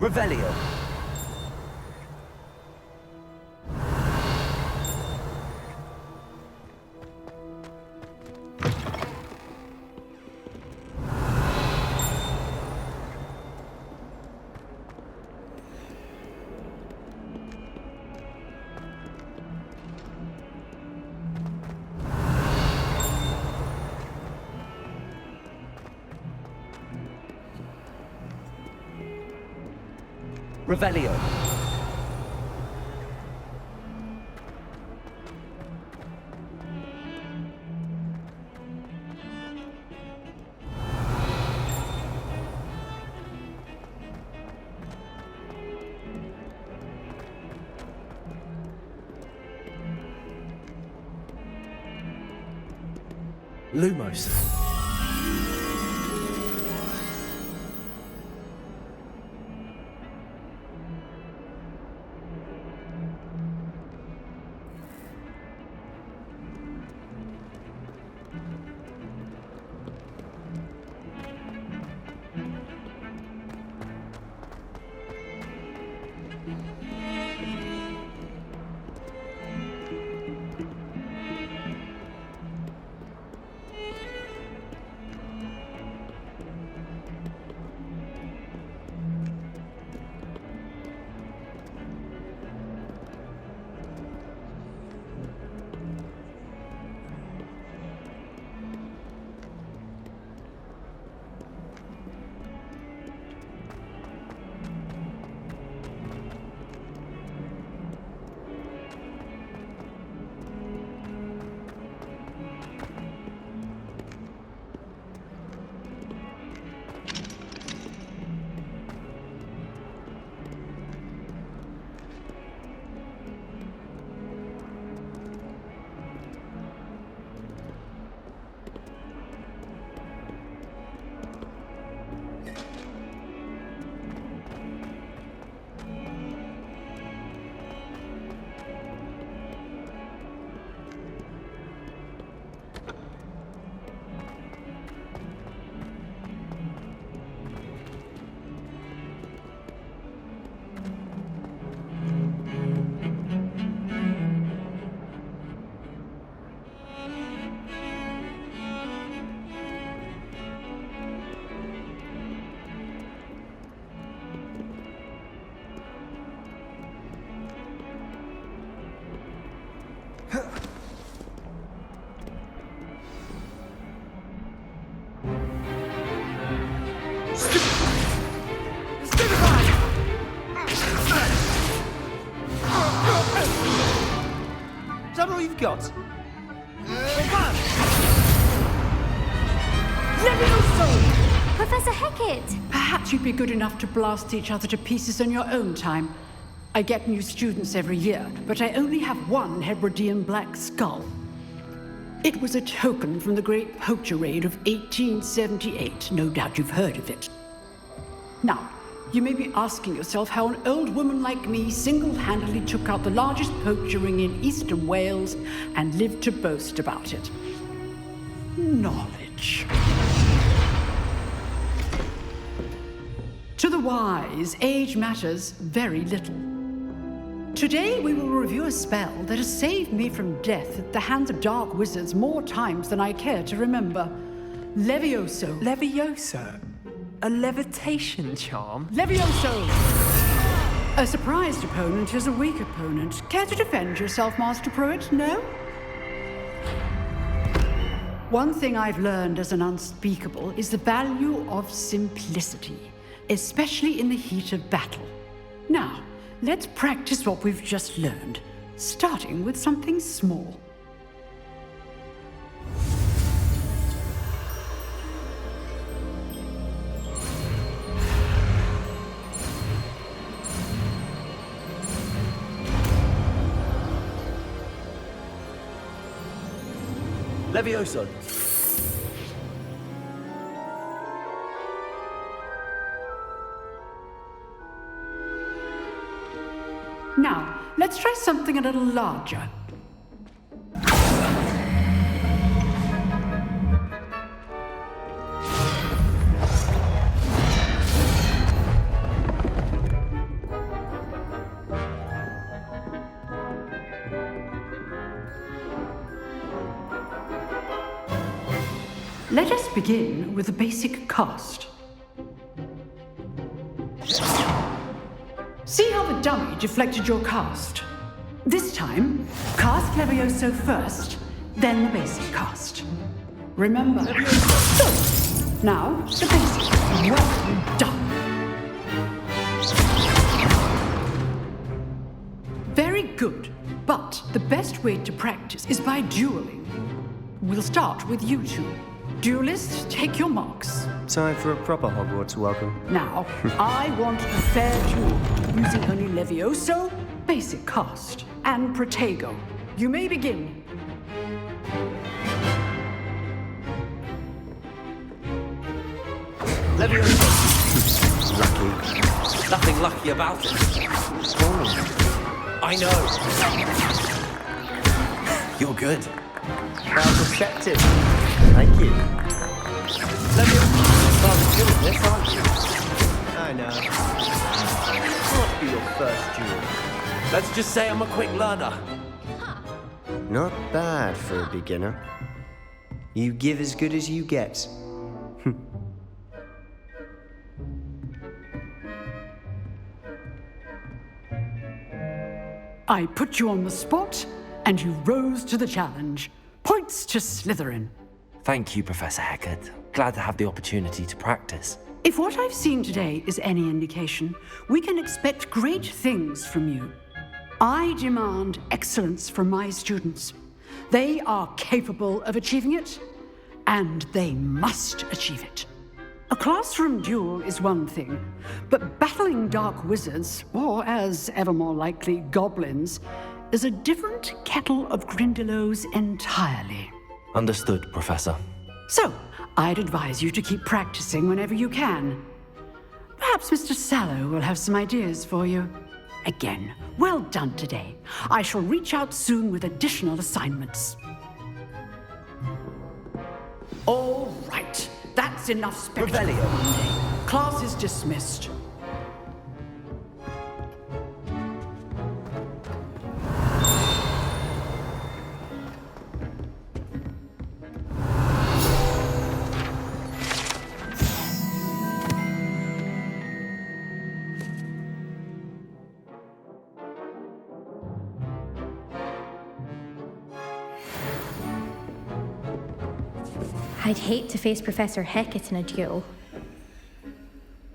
S2: Revelio. Revelio. Lumos.
S5: Is that all you've got?
S6: Professor Hecat!
S14: Perhaps you'd be good enough to blast each other to pieces on your own time. I get new students every year, but I only have one Hebridean black skull. It was a token from the Great Poacher Raid of 1878. No doubt you've heard of it. Now, you may be asking yourself how an old woman like me single-handedly took out the largest poacher ring in eastern Wales and lived to boast about it. Knowledge. To the wise, age matters very little. Today we will review a spell that has saved me from death at the hands of dark wizards more times than I care to remember. Levioso.
S15: Levioso? A levitation charm?
S14: Levioso! A surprised opponent is a weak opponent. Care to defend yourself, Master Pruitt? No? One thing I've learned as an unspeakable is the value of simplicity, especially in the heat of battle. Now, let's practice what we've just learned, starting with something small.
S2: Levioso.
S14: Now, let's try something a little larger. Let us begin with the basic cast. See how the dummy deflected your cast? This time, cast Levioso first, then the basic cast. Remember. So, now, the basic. Well done. Very good, but the best way to practice is by dueling. We'll start with you two. Duelists, take your marks.
S3: Time for a proper Hogwarts welcome.
S14: Now, I want a fair duel, using only Levioso, basic cast, and Protego. You may begin.
S2: Levioso. Lucky. Nothing lucky about it. I know. You're good.
S3: How perceptive. Thank you. Levioso, good at this, aren't you? I know. Must be your first duel.
S2: Let's just say I'm a quick learner.
S3: Not bad for a beginner. You give as good as you get.
S14: I put you on the spot, and you rose to the challenge. Points to Slytherin.
S2: Thank you, Professor Hecat. Glad to have the opportunity to practice.
S14: If what I've seen today is any indication, we can expect great things from you. I demand excellence from my students. They are capable of achieving it, and they must achieve it. A classroom duel is one thing, but battling dark wizards, or as ever more likely, goblins, is a different kettle of Grindylows entirely.
S2: Understood, Professor.
S14: So, I'd advise you to keep practicing whenever you can. Perhaps Mr. Sallow will have some ideas for you. Again, well done today. I shall reach out soon with additional assignments. All right, that's enough spectacle.
S2: Revelio.
S14: Class is dismissed.
S4: I'd hate to face Professor Hecat in a duel.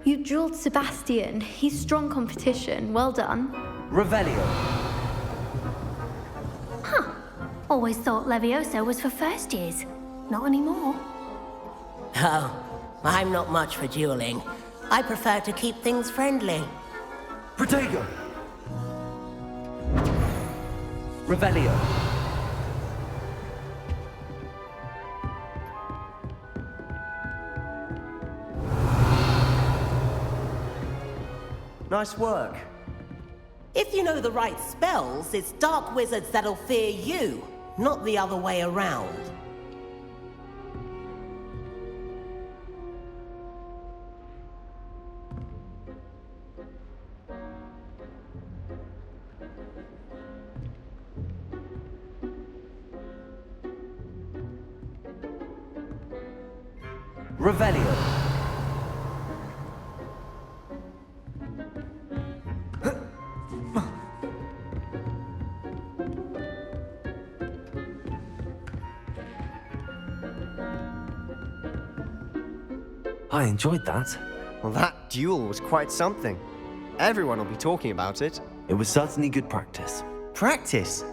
S11: You dueled Sebastian. He's strong competition. Well done.
S2: Revelio.
S6: Huh. Always thought Levioso was for first years. Not anymore.
S10: Oh, I'm not much for dueling. I prefer to keep things friendly.
S2: Protego. Revelio.
S3: Nice work.
S10: If you know the right spells, it's dark wizards that'll fear you, not the other way around.
S2: Revelio. I enjoyed that.
S3: Well, that duel was quite something. Everyone will be talking about it.
S2: It was certainly good practice.
S3: Practice?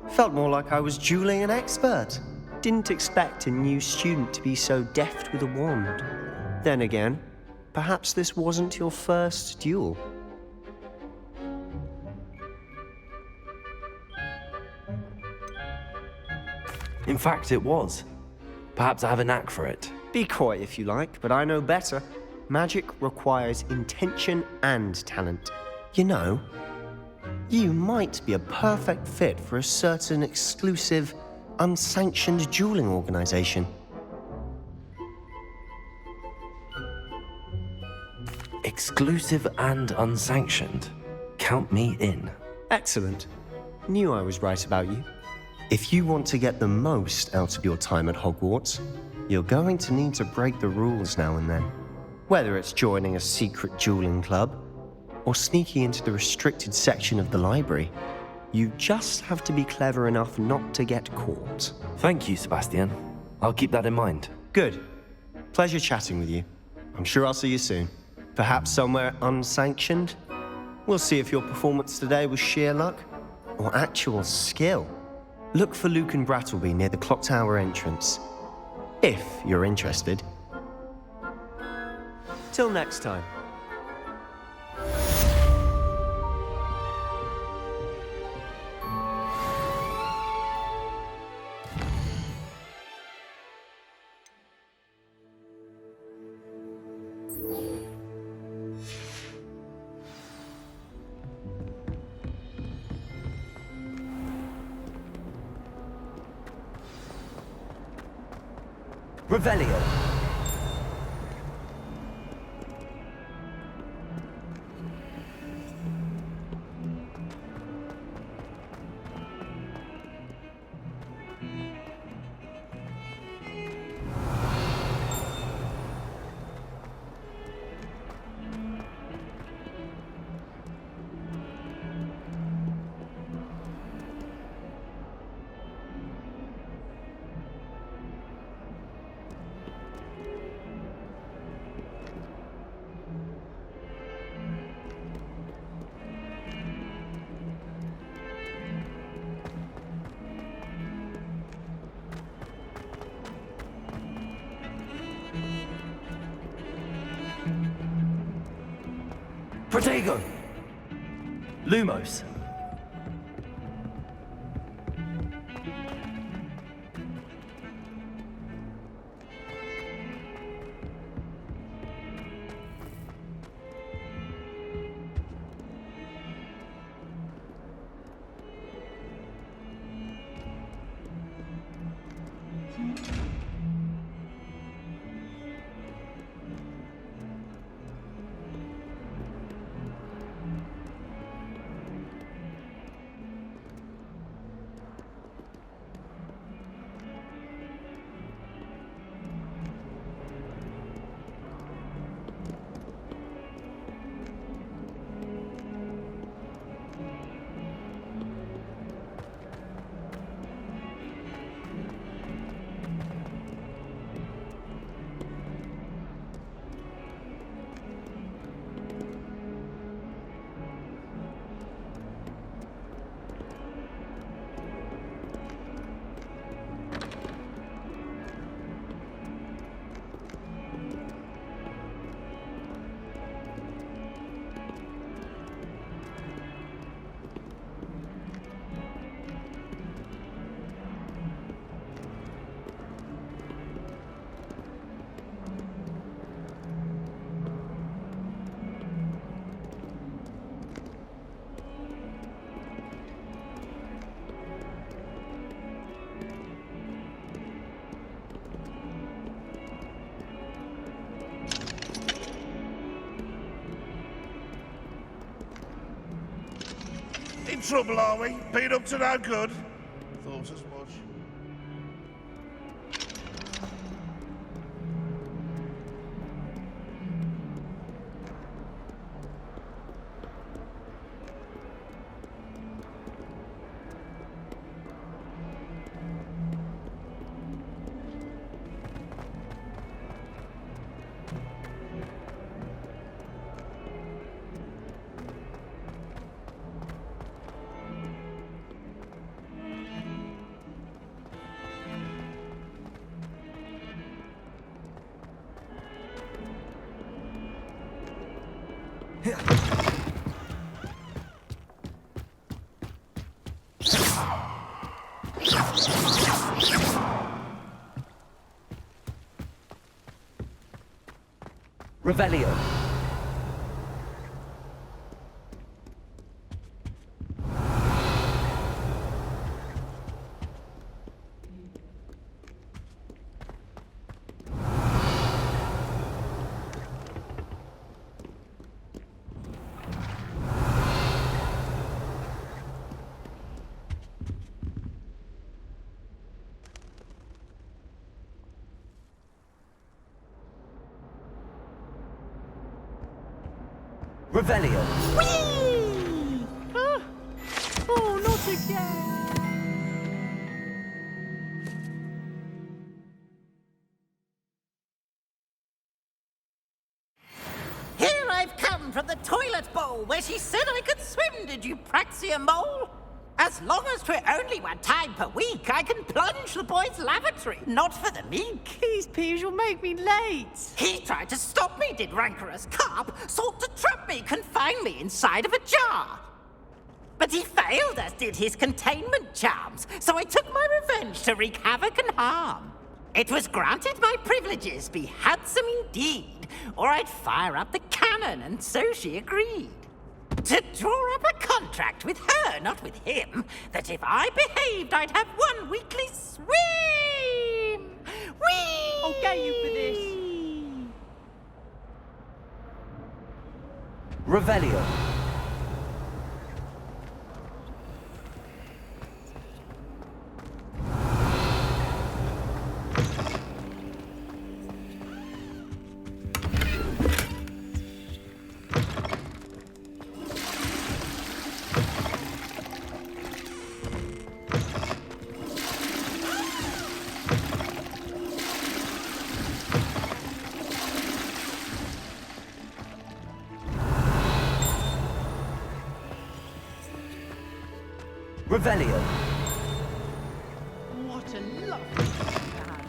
S3: Felt more like I was dueling an expert. Didn't expect a new student to be so deft with a wand. Then again, perhaps this wasn't your first duel.
S2: In fact, it was. Perhaps I have a knack for it.
S3: Be coy if you like, but I know better. Magic requires intention and talent. You know, you might be a perfect fit for a certain exclusive, unsanctioned dueling organization.
S2: Exclusive and unsanctioned. Count me in.
S3: Excellent. Knew I was right about you. If you want to get the most out of your time at Hogwarts, you're going to need to break the rules now and then. Whether it's joining a secret dueling club, or sneaking into the restricted section of the library, you just have to be clever enough not to get caught.
S2: Thank you, Sebastian. I'll keep that in mind.
S3: Good. Pleasure chatting with you. I'm sure I'll see you soon. Perhaps somewhere unsanctioned? We'll see if your performance today was sheer luck or actual skill. Look for Luke and Brattleby near the clock tower entrance, if you're interested. Till next time.
S2: Revelio. Protego! Lumos!
S16: In trouble, are we? Been up to no good? Thought as much.
S2: Revelio. Revelio.
S10: Whee! Ah. Oh, not again! Here I've come from the toilet bowl where she said I could swim, did you praxia mole? As long as 'twere only one time per week, I can plunge the boy's lavatory, not for the meek.
S15: Please, Piers, you'll make me late.
S10: He tried to stop me, did rancorous carp, sought to trap me, confine me inside of a jar. But he failed, as did his containment charms, so I took my revenge to wreak havoc and harm. It was granted my privileges be handsome indeed, or I'd fire up the cannon, and so she agreed. To draw up a contract with her, not with him, that if I behaved, I'd have one weekly swim! Whee!
S15: I'll get you for this.
S2: Revelio. Revelio.
S15: What a lovely man.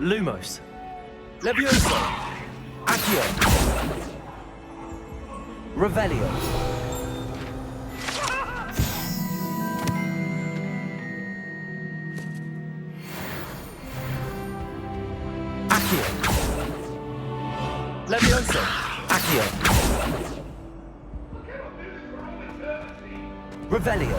S2: Lumos. Levioso. Accio. Revelio. Accio. Levioso. Accio. Revelio.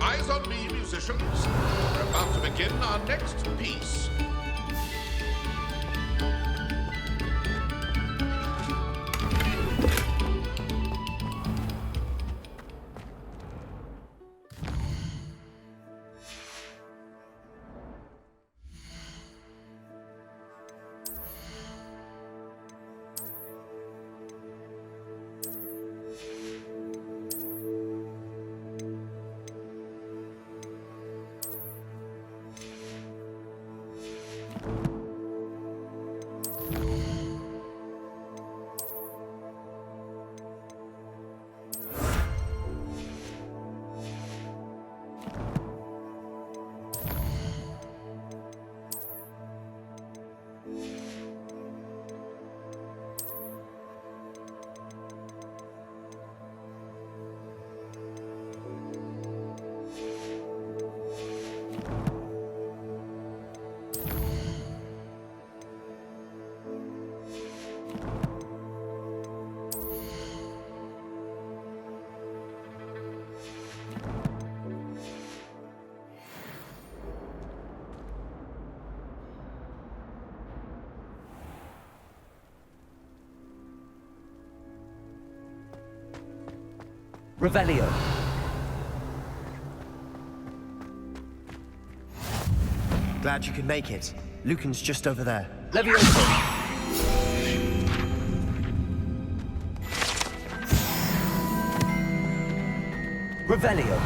S16: Eyes on me, musicians. We're about to begin our next piece.
S2: Revelio.
S3: Glad you could make it. Lucan's just over there.
S2: Levioso. Revelio.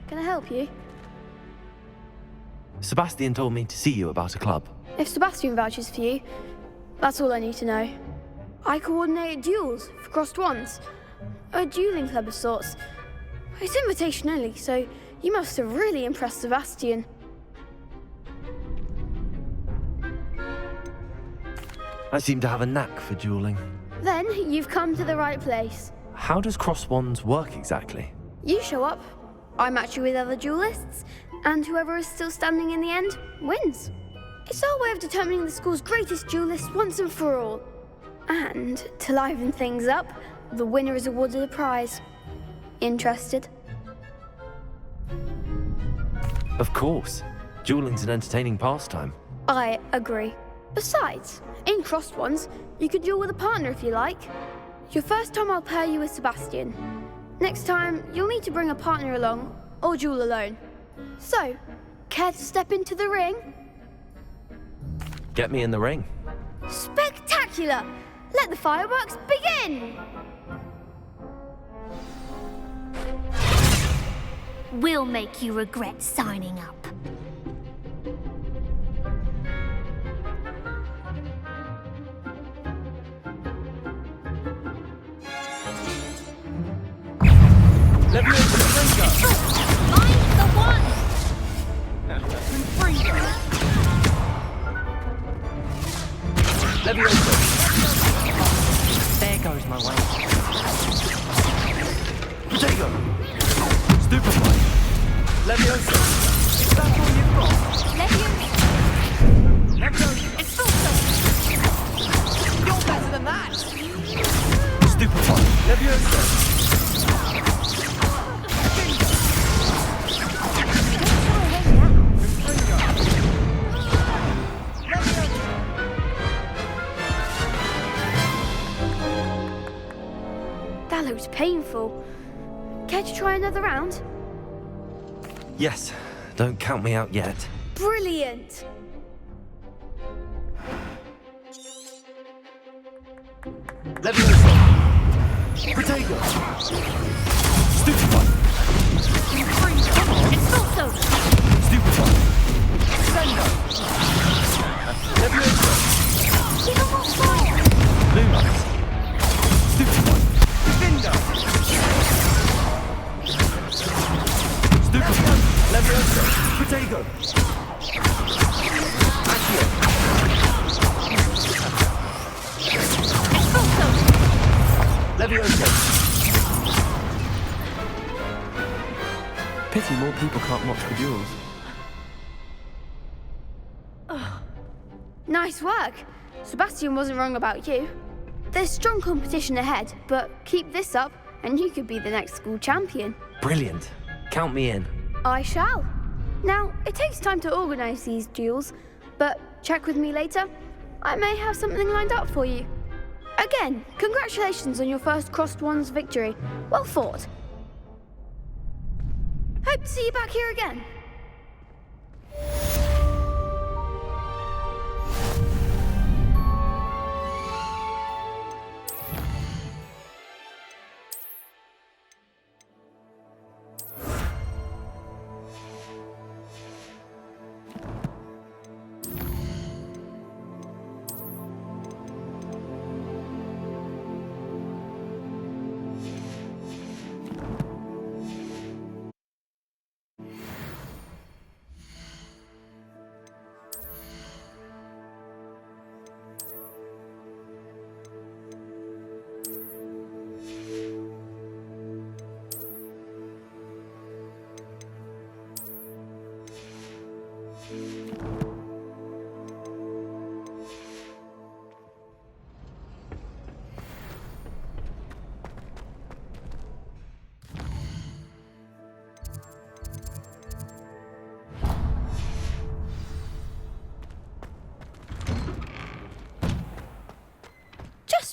S11: Can I help you?
S2: Sebastian told me to see you about a club.
S11: If Sebastian vouches for you, that's all I need to know. I coordinate duels for crossed wands. A dueling club of sorts. It's invitation only, so you must have really impressed Sebastian.
S2: I seem to have a knack for dueling.
S11: Then you've come to the right place.
S2: How does cross wands work exactly?
S11: You show up, I match you with other duelists, and whoever is still standing in the end wins. It's our way of determining the school's greatest duelist once and for all. And to liven things up, the winner is awarded a prize. Interested?
S2: Of course. Dueling's an entertaining pastime.
S11: I agree. Besides, in crossed ones, you could duel with a partner if you like. Your first time I'll pair you with Sebastian. Next time, you'll need to bring a partner along, or duel alone. So, care to step into the ring?
S2: Get me in the ring.
S11: Spectacular! Let the fireworks begin!
S6: We'll make you regret signing up.
S10: Find the one!
S5: There goes my way.
S2: Potato! Stupefy! Levioso!
S10: Is that all you've got? Levioso! It's also... You're better than that!
S2: Stupefy! Levioso!
S11: That looks painful. Care to try another round?
S2: Yes, don't count me out yet.
S11: Brilliant!
S2: Levioso! Potato! Stupefy!
S6: It's also...
S2: Stupefy! Sendo! Levioso!
S6: Give him more fire!
S2: Lumas! Stupefy!
S10: Vindo!
S2: Stupefy! Levioso! Potato! Accio! Levioso!
S5: Pity more people can't watch the duels.
S11: Nice work. Sebastian wasn't wrong about you. There's strong competition ahead, but keep this up and you could be the next school champion.
S2: Brilliant. Count me in.
S11: I shall. Now, it takes time to organise these duels, but check with me later. I may have something lined up for you. Again, congratulations on your first crossed wands victory. Well fought. Hope to see you back here again.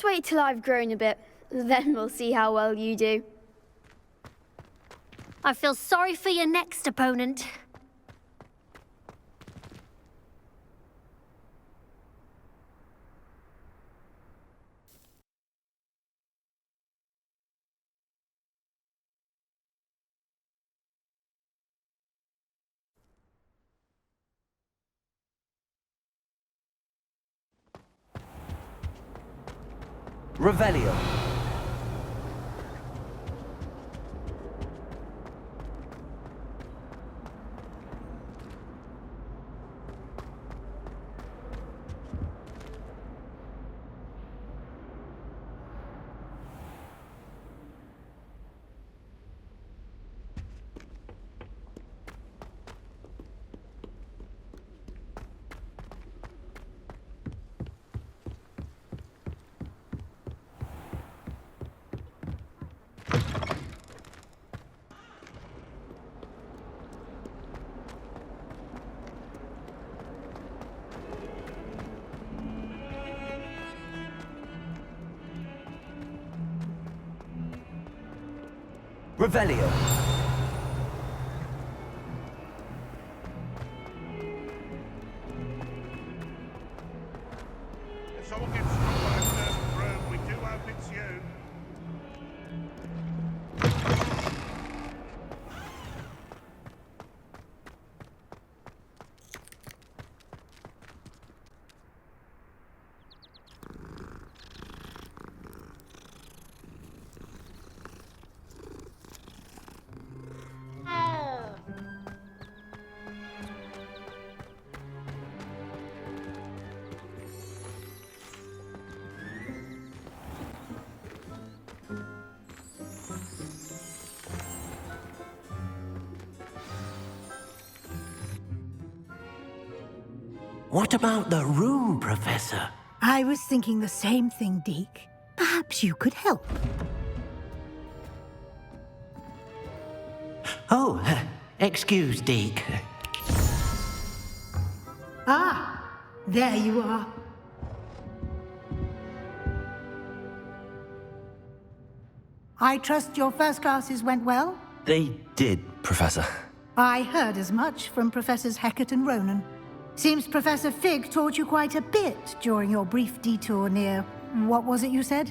S17: Just wait till I've grown a bit, then we'll see how well you do.
S6: I feel sorry for your next opponent.
S2: Revelio. Revelio.
S16: If someone gets struck by a cursed broom, we do hope it's you.
S13: What about the room, Professor?
S8: I was thinking the same thing, Deke. Perhaps you could help.
S13: Oh, excuse, Deke.
S8: Ah, there you are. I trust your first classes went well?
S2: They did, Professor.
S8: I heard as much from Professors Hecat and Ronan. Seems Professor Fig taught you quite a bit during your brief detour near... what was it you said?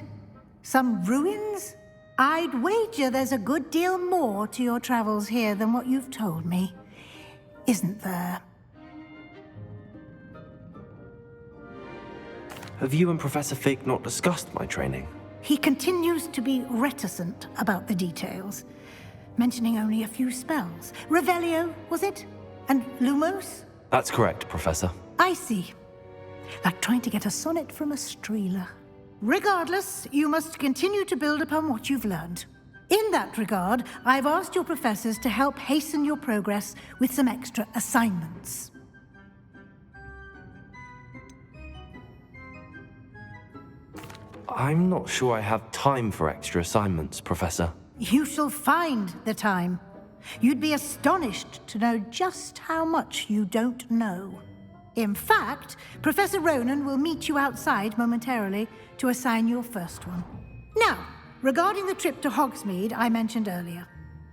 S8: Some ruins? I'd wager there's a good deal more to your travels here than what you've told me. Isn't there?
S2: Have you and Professor Fig not discussed my training?
S8: He continues to be reticent about the details, mentioning only a few spells. Revelio, was it? And Lumos?
S2: That's correct, Professor.
S8: I see. Like trying to get a sonnet from a streeler. Regardless, you must continue to build upon what you've learned. In that regard, I've asked your professors to help hasten your progress with some extra assignments.
S2: I'm not sure I have time for extra assignments, Professor.
S8: You shall find the time. You'd be astonished to know just how much you don't know. In fact, Professor Ronan will meet you outside momentarily to assign your first one. Now, regarding the trip to Hogsmeade I mentioned earlier,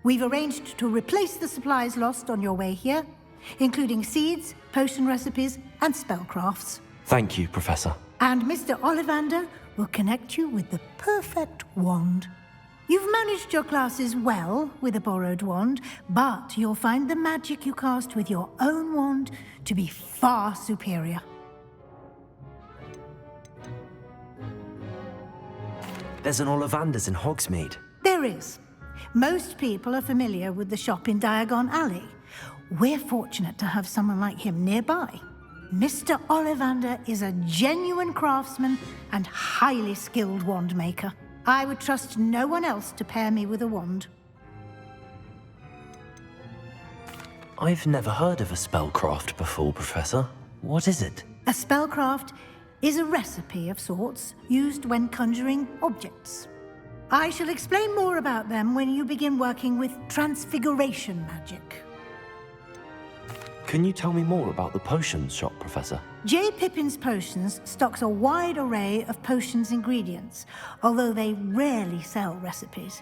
S8: we've arranged to replace the supplies lost on your way here, including seeds, potion recipes, and spellcrafts.
S2: Thank you, Professor.
S8: And Mr. Ollivander will connect you with the perfect wand. You've managed your classes well with a borrowed wand, but you'll find the magic you cast with your own wand to be far superior.
S2: There's an Ollivander's in Hogsmeade.
S8: There is. Most people are familiar with the shop in Diagon Alley. We're fortunate to have someone like him nearby. Mr. Ollivander is a genuine craftsman and highly skilled wand maker. I would trust no one else to pair me with a wand.
S2: I've never heard of a spellcraft before, Professor. What is it?
S8: A spellcraft is a recipe of sorts used when conjuring objects. I shall explain more about them when you begin working with transfiguration magic.
S2: Can you tell me more about the potions shop, Professor?
S8: J. Pippin's Potions stocks a wide array of potions ingredients, although they rarely sell recipes.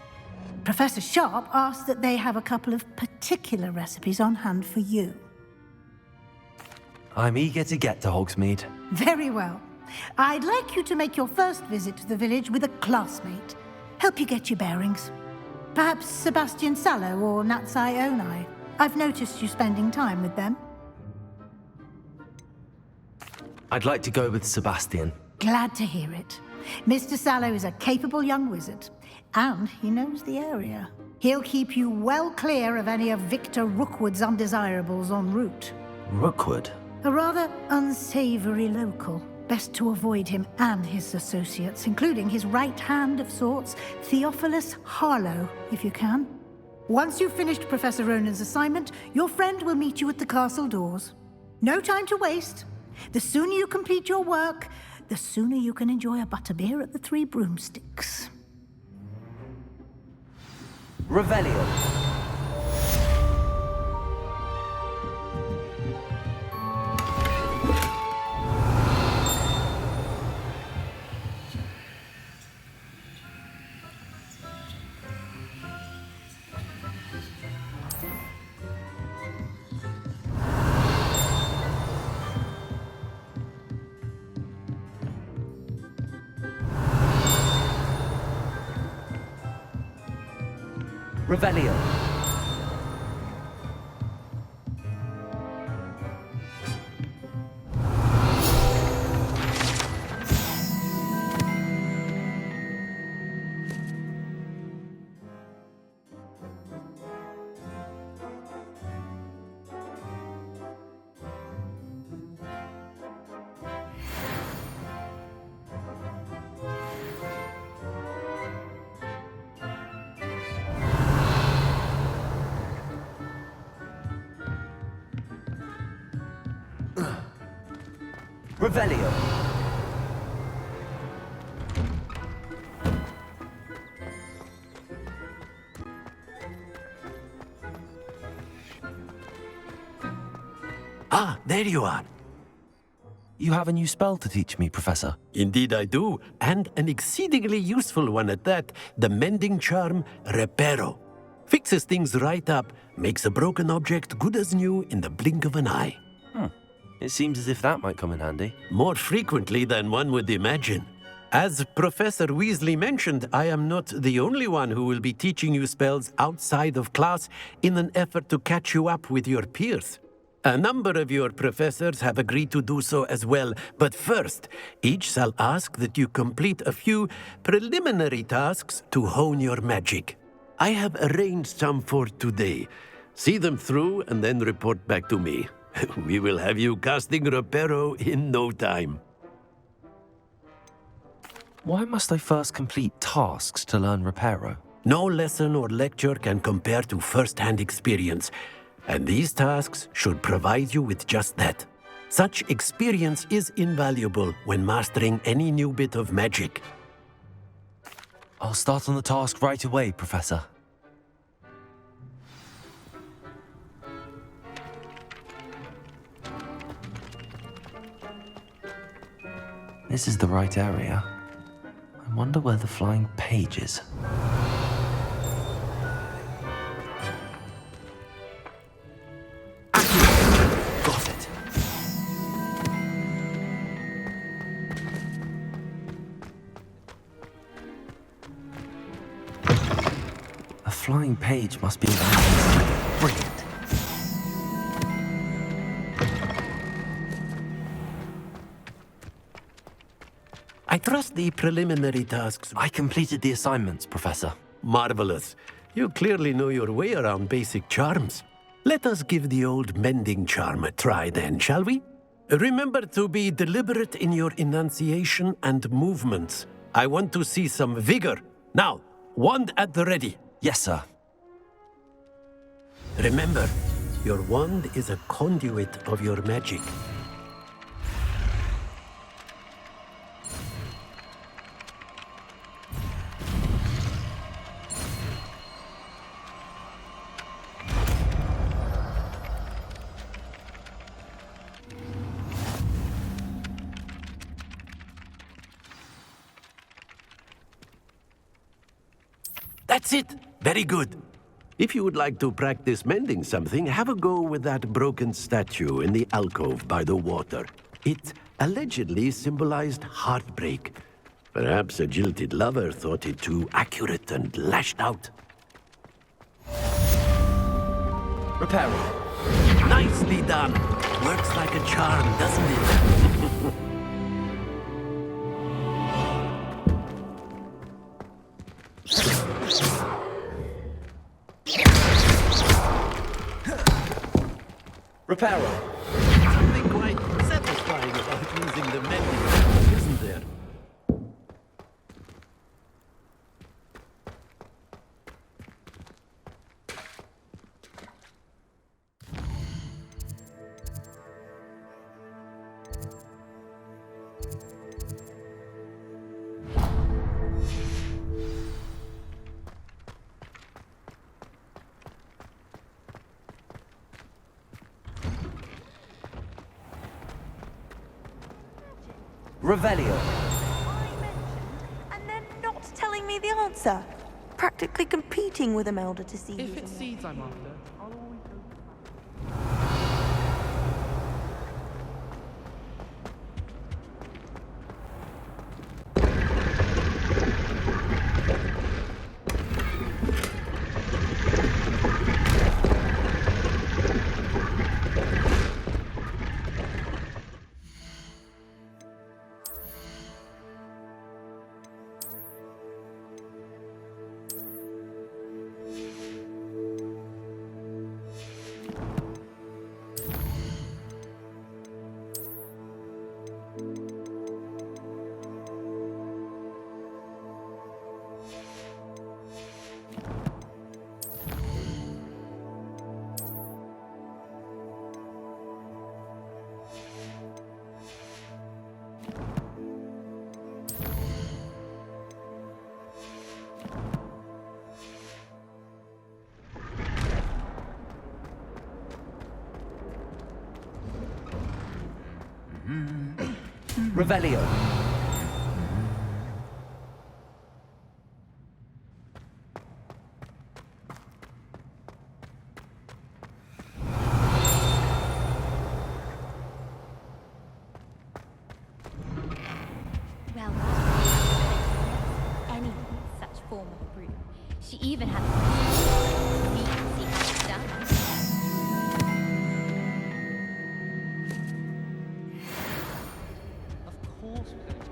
S8: Professor Sharp asked that they have a couple of particular recipes on hand for you.
S2: I'm eager to get to Hogsmeade.
S8: Very well. I'd like you to make your first visit to the village with a classmate. Help you get your bearings. Perhaps Sebastian Sallow or Natsai Onai. I've noticed you spending time with them.
S2: I'd like to go with Sebastian.
S8: Glad to hear it. Mr. Sallow is a capable young wizard, and he knows the area. He'll keep you well clear of any of Victor Rookwood's undesirables en route.
S2: Rookwood?
S8: A rather unsavory local. Best to avoid him and his associates, including his right hand of sorts, Theophilus Harlow, if you can. Once you've finished Professor Ronan's assignment, your friend will meet you at the castle doors. No time to waste. The sooner you complete your work, the sooner you can enjoy a butterbeer at the Three Broomsticks.
S2: Revelio. Revelio. Revelio.
S13: Ah, there you are.
S2: You have a new spell to teach me, Professor.
S13: Indeed I do, and an exceedingly useful one at that, the mending charm Reparo. Fixes things right up, makes a broken object good as new in the blink of an eye.
S2: It seems as if that might come in handy.
S13: More frequently than one would imagine. As Professor Weasley mentioned, I am not the only one who will be teaching you spells outside of class in an effort to catch you up with your peers. A number of your professors have agreed to do so as well, but first, each shall ask that you complete a few preliminary tasks to hone your magic. I have arranged some for today. See them through and then report back to me. We will have you casting Reparo in no time.
S2: Why must I first complete tasks to learn Reparo?
S13: No lesson or lecture can compare to first-hand experience, and these tasks should provide you with just that. Such experience is invaluable when mastering any new bit of magic.
S2: I'll start on the task right away, Professor. This is the right area. I wonder where the flying page is. Got it. A flying page must be brilliant.
S13: I trust the preliminary tasks.
S2: I completed the assignments, Professor.
S13: Marvelous. You clearly know your way around basic charms. Let us give the old mending charm a try then, shall we? Remember to be deliberate in your enunciation and movements. I want to see some vigor. Now, wand at the ready.
S2: Yes, sir.
S13: Remember, your wand is a conduit of your magic. That's it! Very good. If you would like to practice mending something, have a go with that broken statue in the alcove by the water. It allegedly symbolized heartbreak. Perhaps a jilted lover thought it too accurate and lashed out.
S2: Repairing.
S13: Nicely done. Works like a charm, doesn't it?
S2: Repairing.
S13: Something quite satisfying about using the mending, isn't there?
S2: Revelio.
S11: And they're not telling me the answer. Practically competing with Imelda to see
S9: If
S11: who's
S9: it's
S11: the
S9: seeds I'm after, I'll always go.
S2: Revelio.
S18: Well, any such form of brew. She even had me see how it's done.
S9: Of course we're going to.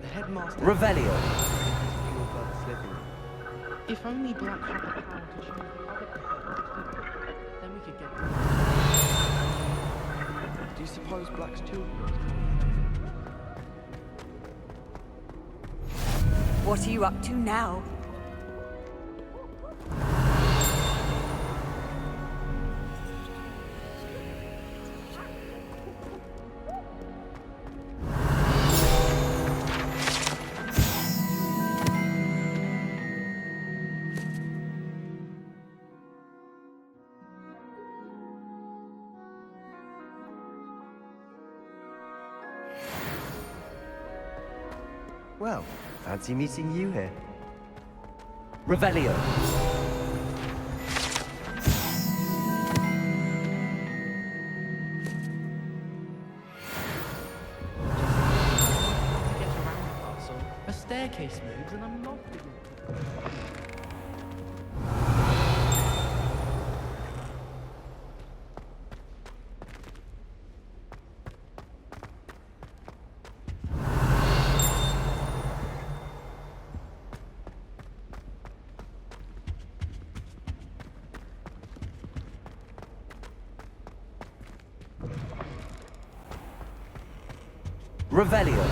S9: The headmaster.
S2: Revelio.
S9: If only Black had the power to choose the other preferred, then we could get. Do you suppose Black's children?
S11: What are you up to now?
S3: Well, fancy meeting you here.
S2: Revelio.
S9: To get around the castle, a staircase moves and I'm not digging.
S2: Revelio.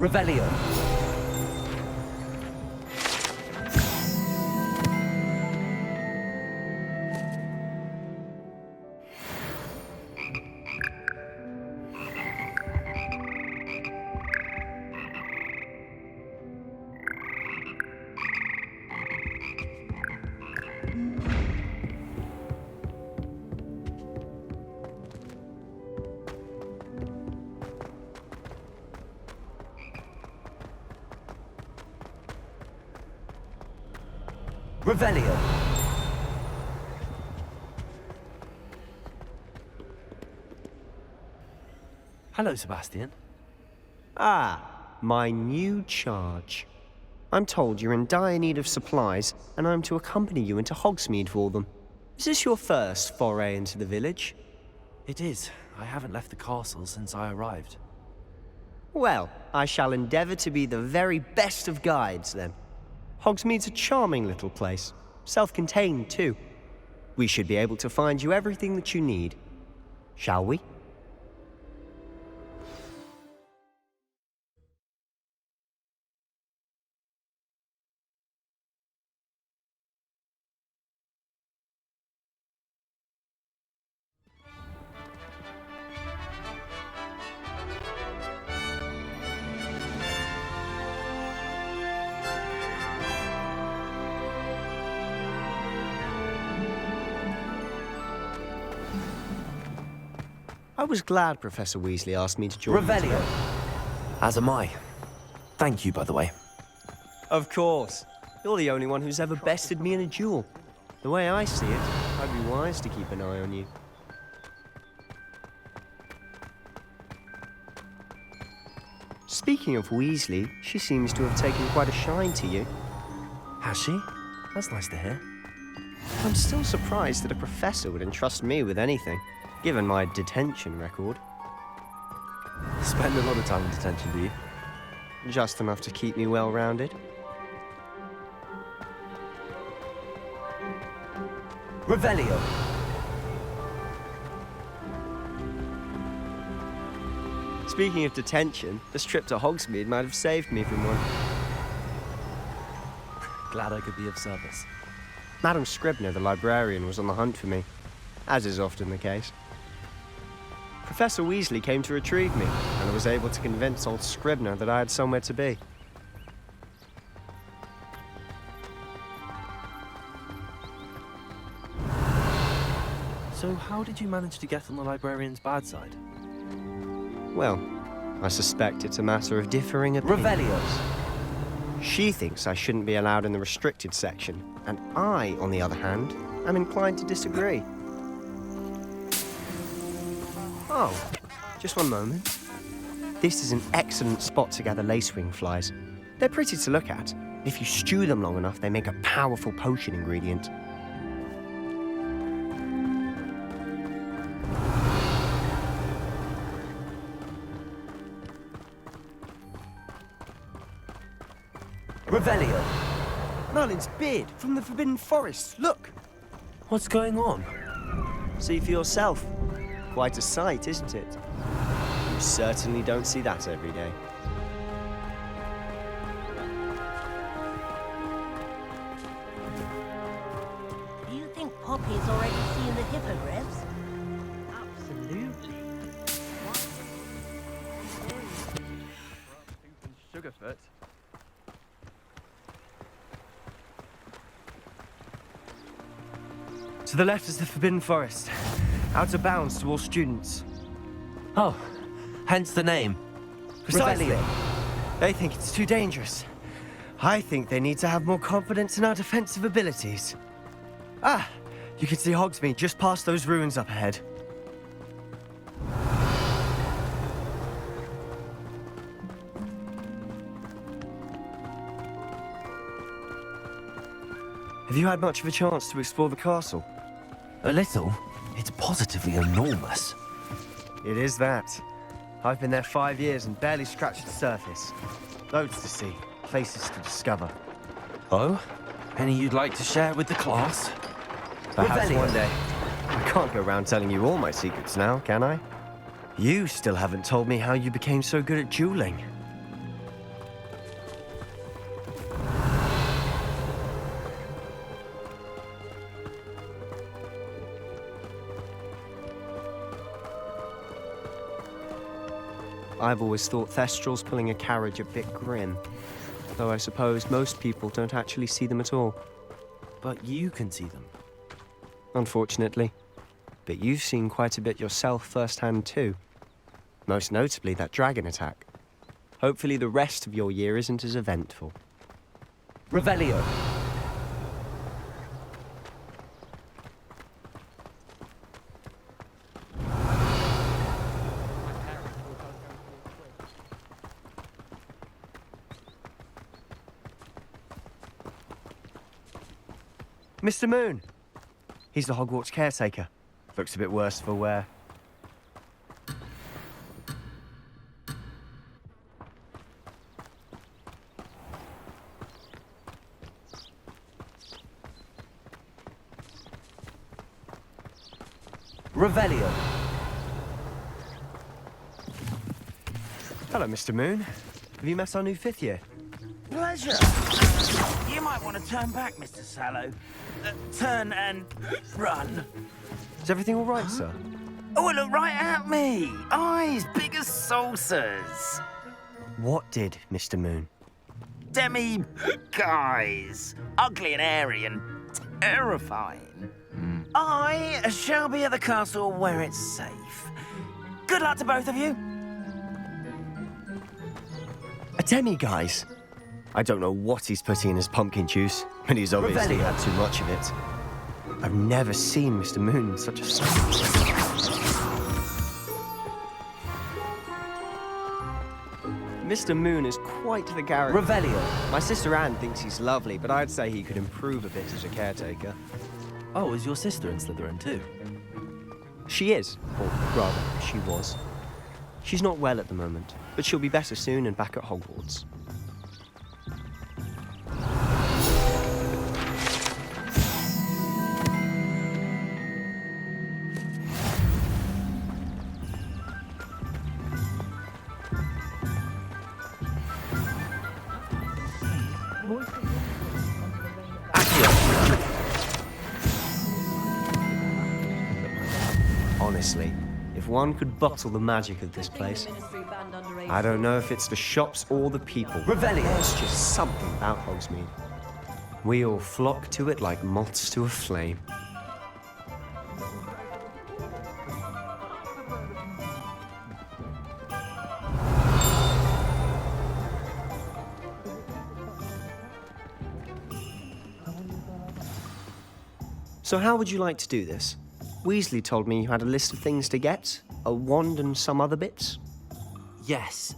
S2: Revelio. Revelio. Hello, Sebastian.
S3: Ah, my new charge. I'm told you're in dire need of supplies, and I'm to accompany you into Hogsmeade for them. Is this your first foray into the village?
S2: It is. I haven't left the castle since I arrived.
S3: Well, I shall endeavour to be the very best of guides, then. Hogsmeade's a charming little place. Self-contained, too. We should be able to find you everything that you need. Shall we? I was glad Professor Weasley asked me to join
S2: Revelio. As am I. Thank you, by the way.
S3: Of course. You're the only one who's ever bested me in a duel. The way I see it, I'd be wise to keep an eye on you. Speaking of Weasley, she seems to have taken quite a shine to you.
S2: Has she? That's nice to hear.
S3: I'm still surprised that a professor would entrust me with anything, given my detention record.
S2: Spend a lot of time in detention, do you?
S3: Just enough to keep me well-rounded.
S2: Revelio.
S3: Speaking of detention, this trip to Hogsmeade might have saved me from one.
S2: Glad I could be of service.
S3: Madam Scribner, the librarian, was on the hunt for me, as is often the case. Professor Weasley came to retrieve me, and I was able to convince old Scribner that I had somewhere to be.
S2: So how did you manage to get on the librarian's bad side?
S3: Well, I suspect it's a matter of differing opinions.
S2: Revelios.
S3: She thinks I shouldn't be allowed in the restricted section, and I, on the other hand, am inclined to disagree. Oh, just one moment. This is an excellent spot to gather lacewing flies. They're pretty to look at. If you stew them long enough, they make a powerful potion ingredient.
S2: Revelio.
S3: Merlin's beard from the Forbidden Forest. Look!
S2: What's going on?
S3: See for yourself. Quite a sight, isn't it? You certainly don't see that every day.
S19: Do you think Poppy's already seen the hippogriffs?
S9: Absolutely. Sugarfoot.
S3: To the left is the Forbidden Forest. Out of bounds to all students.
S2: Oh, hence the name.
S3: Precisely.
S2: Revelio.
S3: They think it's too dangerous. I think they need to have more confidence in our defensive abilities. Ah, you can see Hogsmeade just past those ruins up ahead. Have you had much of a chance to explore the castle?
S2: A little. It's positively enormous.
S3: It is that. I've been there 5 years and barely scratched the surface. Loads to see, places to discover.
S2: Oh? Any you'd like to share with the class?
S3: Perhaps
S2: Revelio.
S3: one day. I can't go around telling you all my secrets now, can I? You still haven't told me how you became so good at dueling. I've always thought Thestrals pulling a carriage a bit grim. Though I suppose most people don't actually see them at all.
S2: But you can see them.
S3: Unfortunately. But you've seen quite a bit yourself firsthand too. Most notably that dragon attack. Hopefully the rest of your year isn't as eventful.
S2: Revelio.
S3: Mr. Moon! He's the Hogwarts caretaker. Looks a bit worse for wear.
S2: Revelio.
S3: Hello, Mr. Moon. Have you met our new 5th year?
S20: Pleasure. You might want to turn back, Mr. Sallow. Turn and run.
S3: Is everything all right, sir?
S20: Oh, look right at me. Eyes big as saucers.
S3: What did, Mr. Moon?
S20: Demi guys. Ugly and airy and terrifying. I shall be at the castle where it's safe. Good luck to both of you.
S3: A demi-guise? I don't know what he's putting in his pumpkin juice, but he's obviously had too much of it. I've never seen Mr. Moon in such a Mr. Moon is quite the character.
S2: Revelio.
S3: My sister Anne thinks he's lovely, but I'd say he could improve a bit as a caretaker.
S2: Oh, is your sister in Slytherin too?
S3: She is, or rather, she was. She's not well at the moment, but she'll be better soon and back at Hogwarts. Honestly, if one could bottle the magic of this place, I don't know if it's the shops or the people.
S2: Revelio.
S3: There's just something about Hogsmeade. We all flock to it like moths to a flame. So how would you like to do this? Weasley told me you had a list of things to get, a wand and some other bits.
S2: Yes.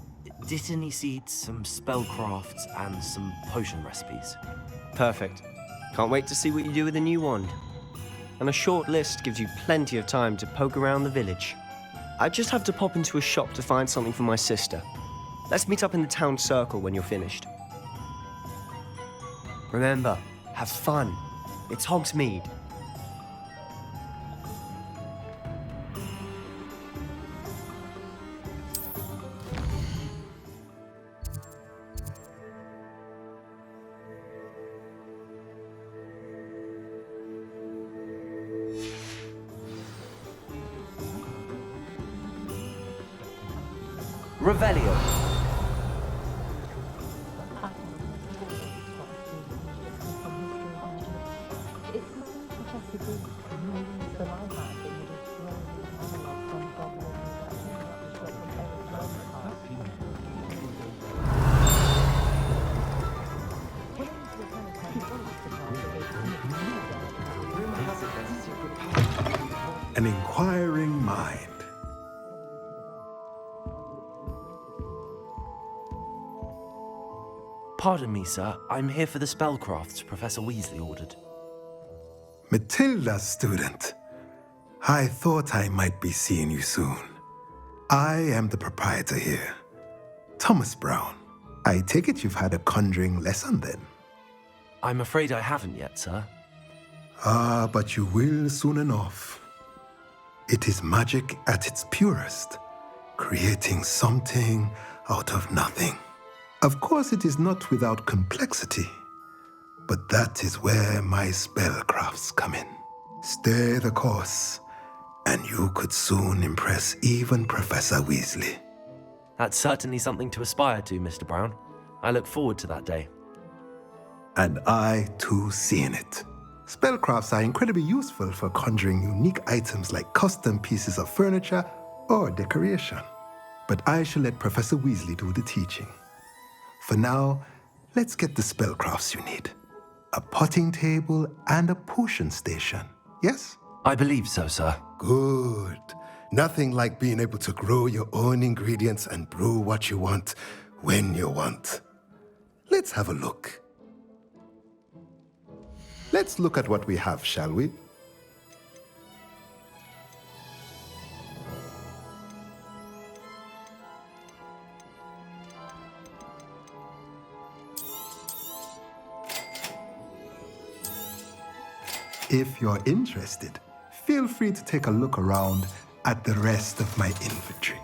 S2: Dittany seeds, some spellcrafts, and some potion recipes.
S3: Perfect. Can't wait to see what you do with the new wand. And a short list gives you plenty of time to poke around the village. I just have to pop into a shop to find something for my sister. Let's meet up in the town circle when you're finished. Remember, have fun. It's Hogsmeade.
S2: Revelio.
S21: An inquiring mind.
S2: Pardon me, sir. I'm here for the spellcrafts Professor Weasley ordered.
S21: Matilda, student. I thought I might be seeing you soon. I am the proprietor here, Thomas Brown. I take it you've had a conjuring lesson then?
S2: I'm afraid I haven't yet, sir.
S21: Ah, but you will soon enough. It is magic at its purest, creating something out of nothing. Of course, it is not without complexity, but that is where my spellcrafts come in. Stay the course, and you could soon impress even Professor Weasley.
S2: That's certainly something to aspire to, Mr. Brown. I look forward to that day.
S21: And I, too, see in it. Spellcrafts are incredibly useful for conjuring unique items like custom pieces of furniture or decoration. But I shall let Professor Weasley do the teaching. For now, let's get the spellcrafts you need. A potting table and a potion station, yes?
S2: I believe so, sir.
S21: Good. Nothing like being able to grow your own ingredients and brew what you want when you want. Let's have a look. Let's look at what we have, shall we? If you're interested, feel free to take a look around at the rest of my inventory.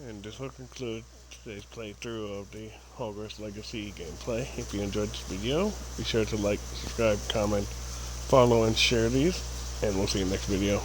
S1: And this will conclude today's playthrough of the Hogwarts Legacy gameplay. If you enjoyed this video, be sure to like, subscribe, comment, follow, and share these. And we'll see you next video.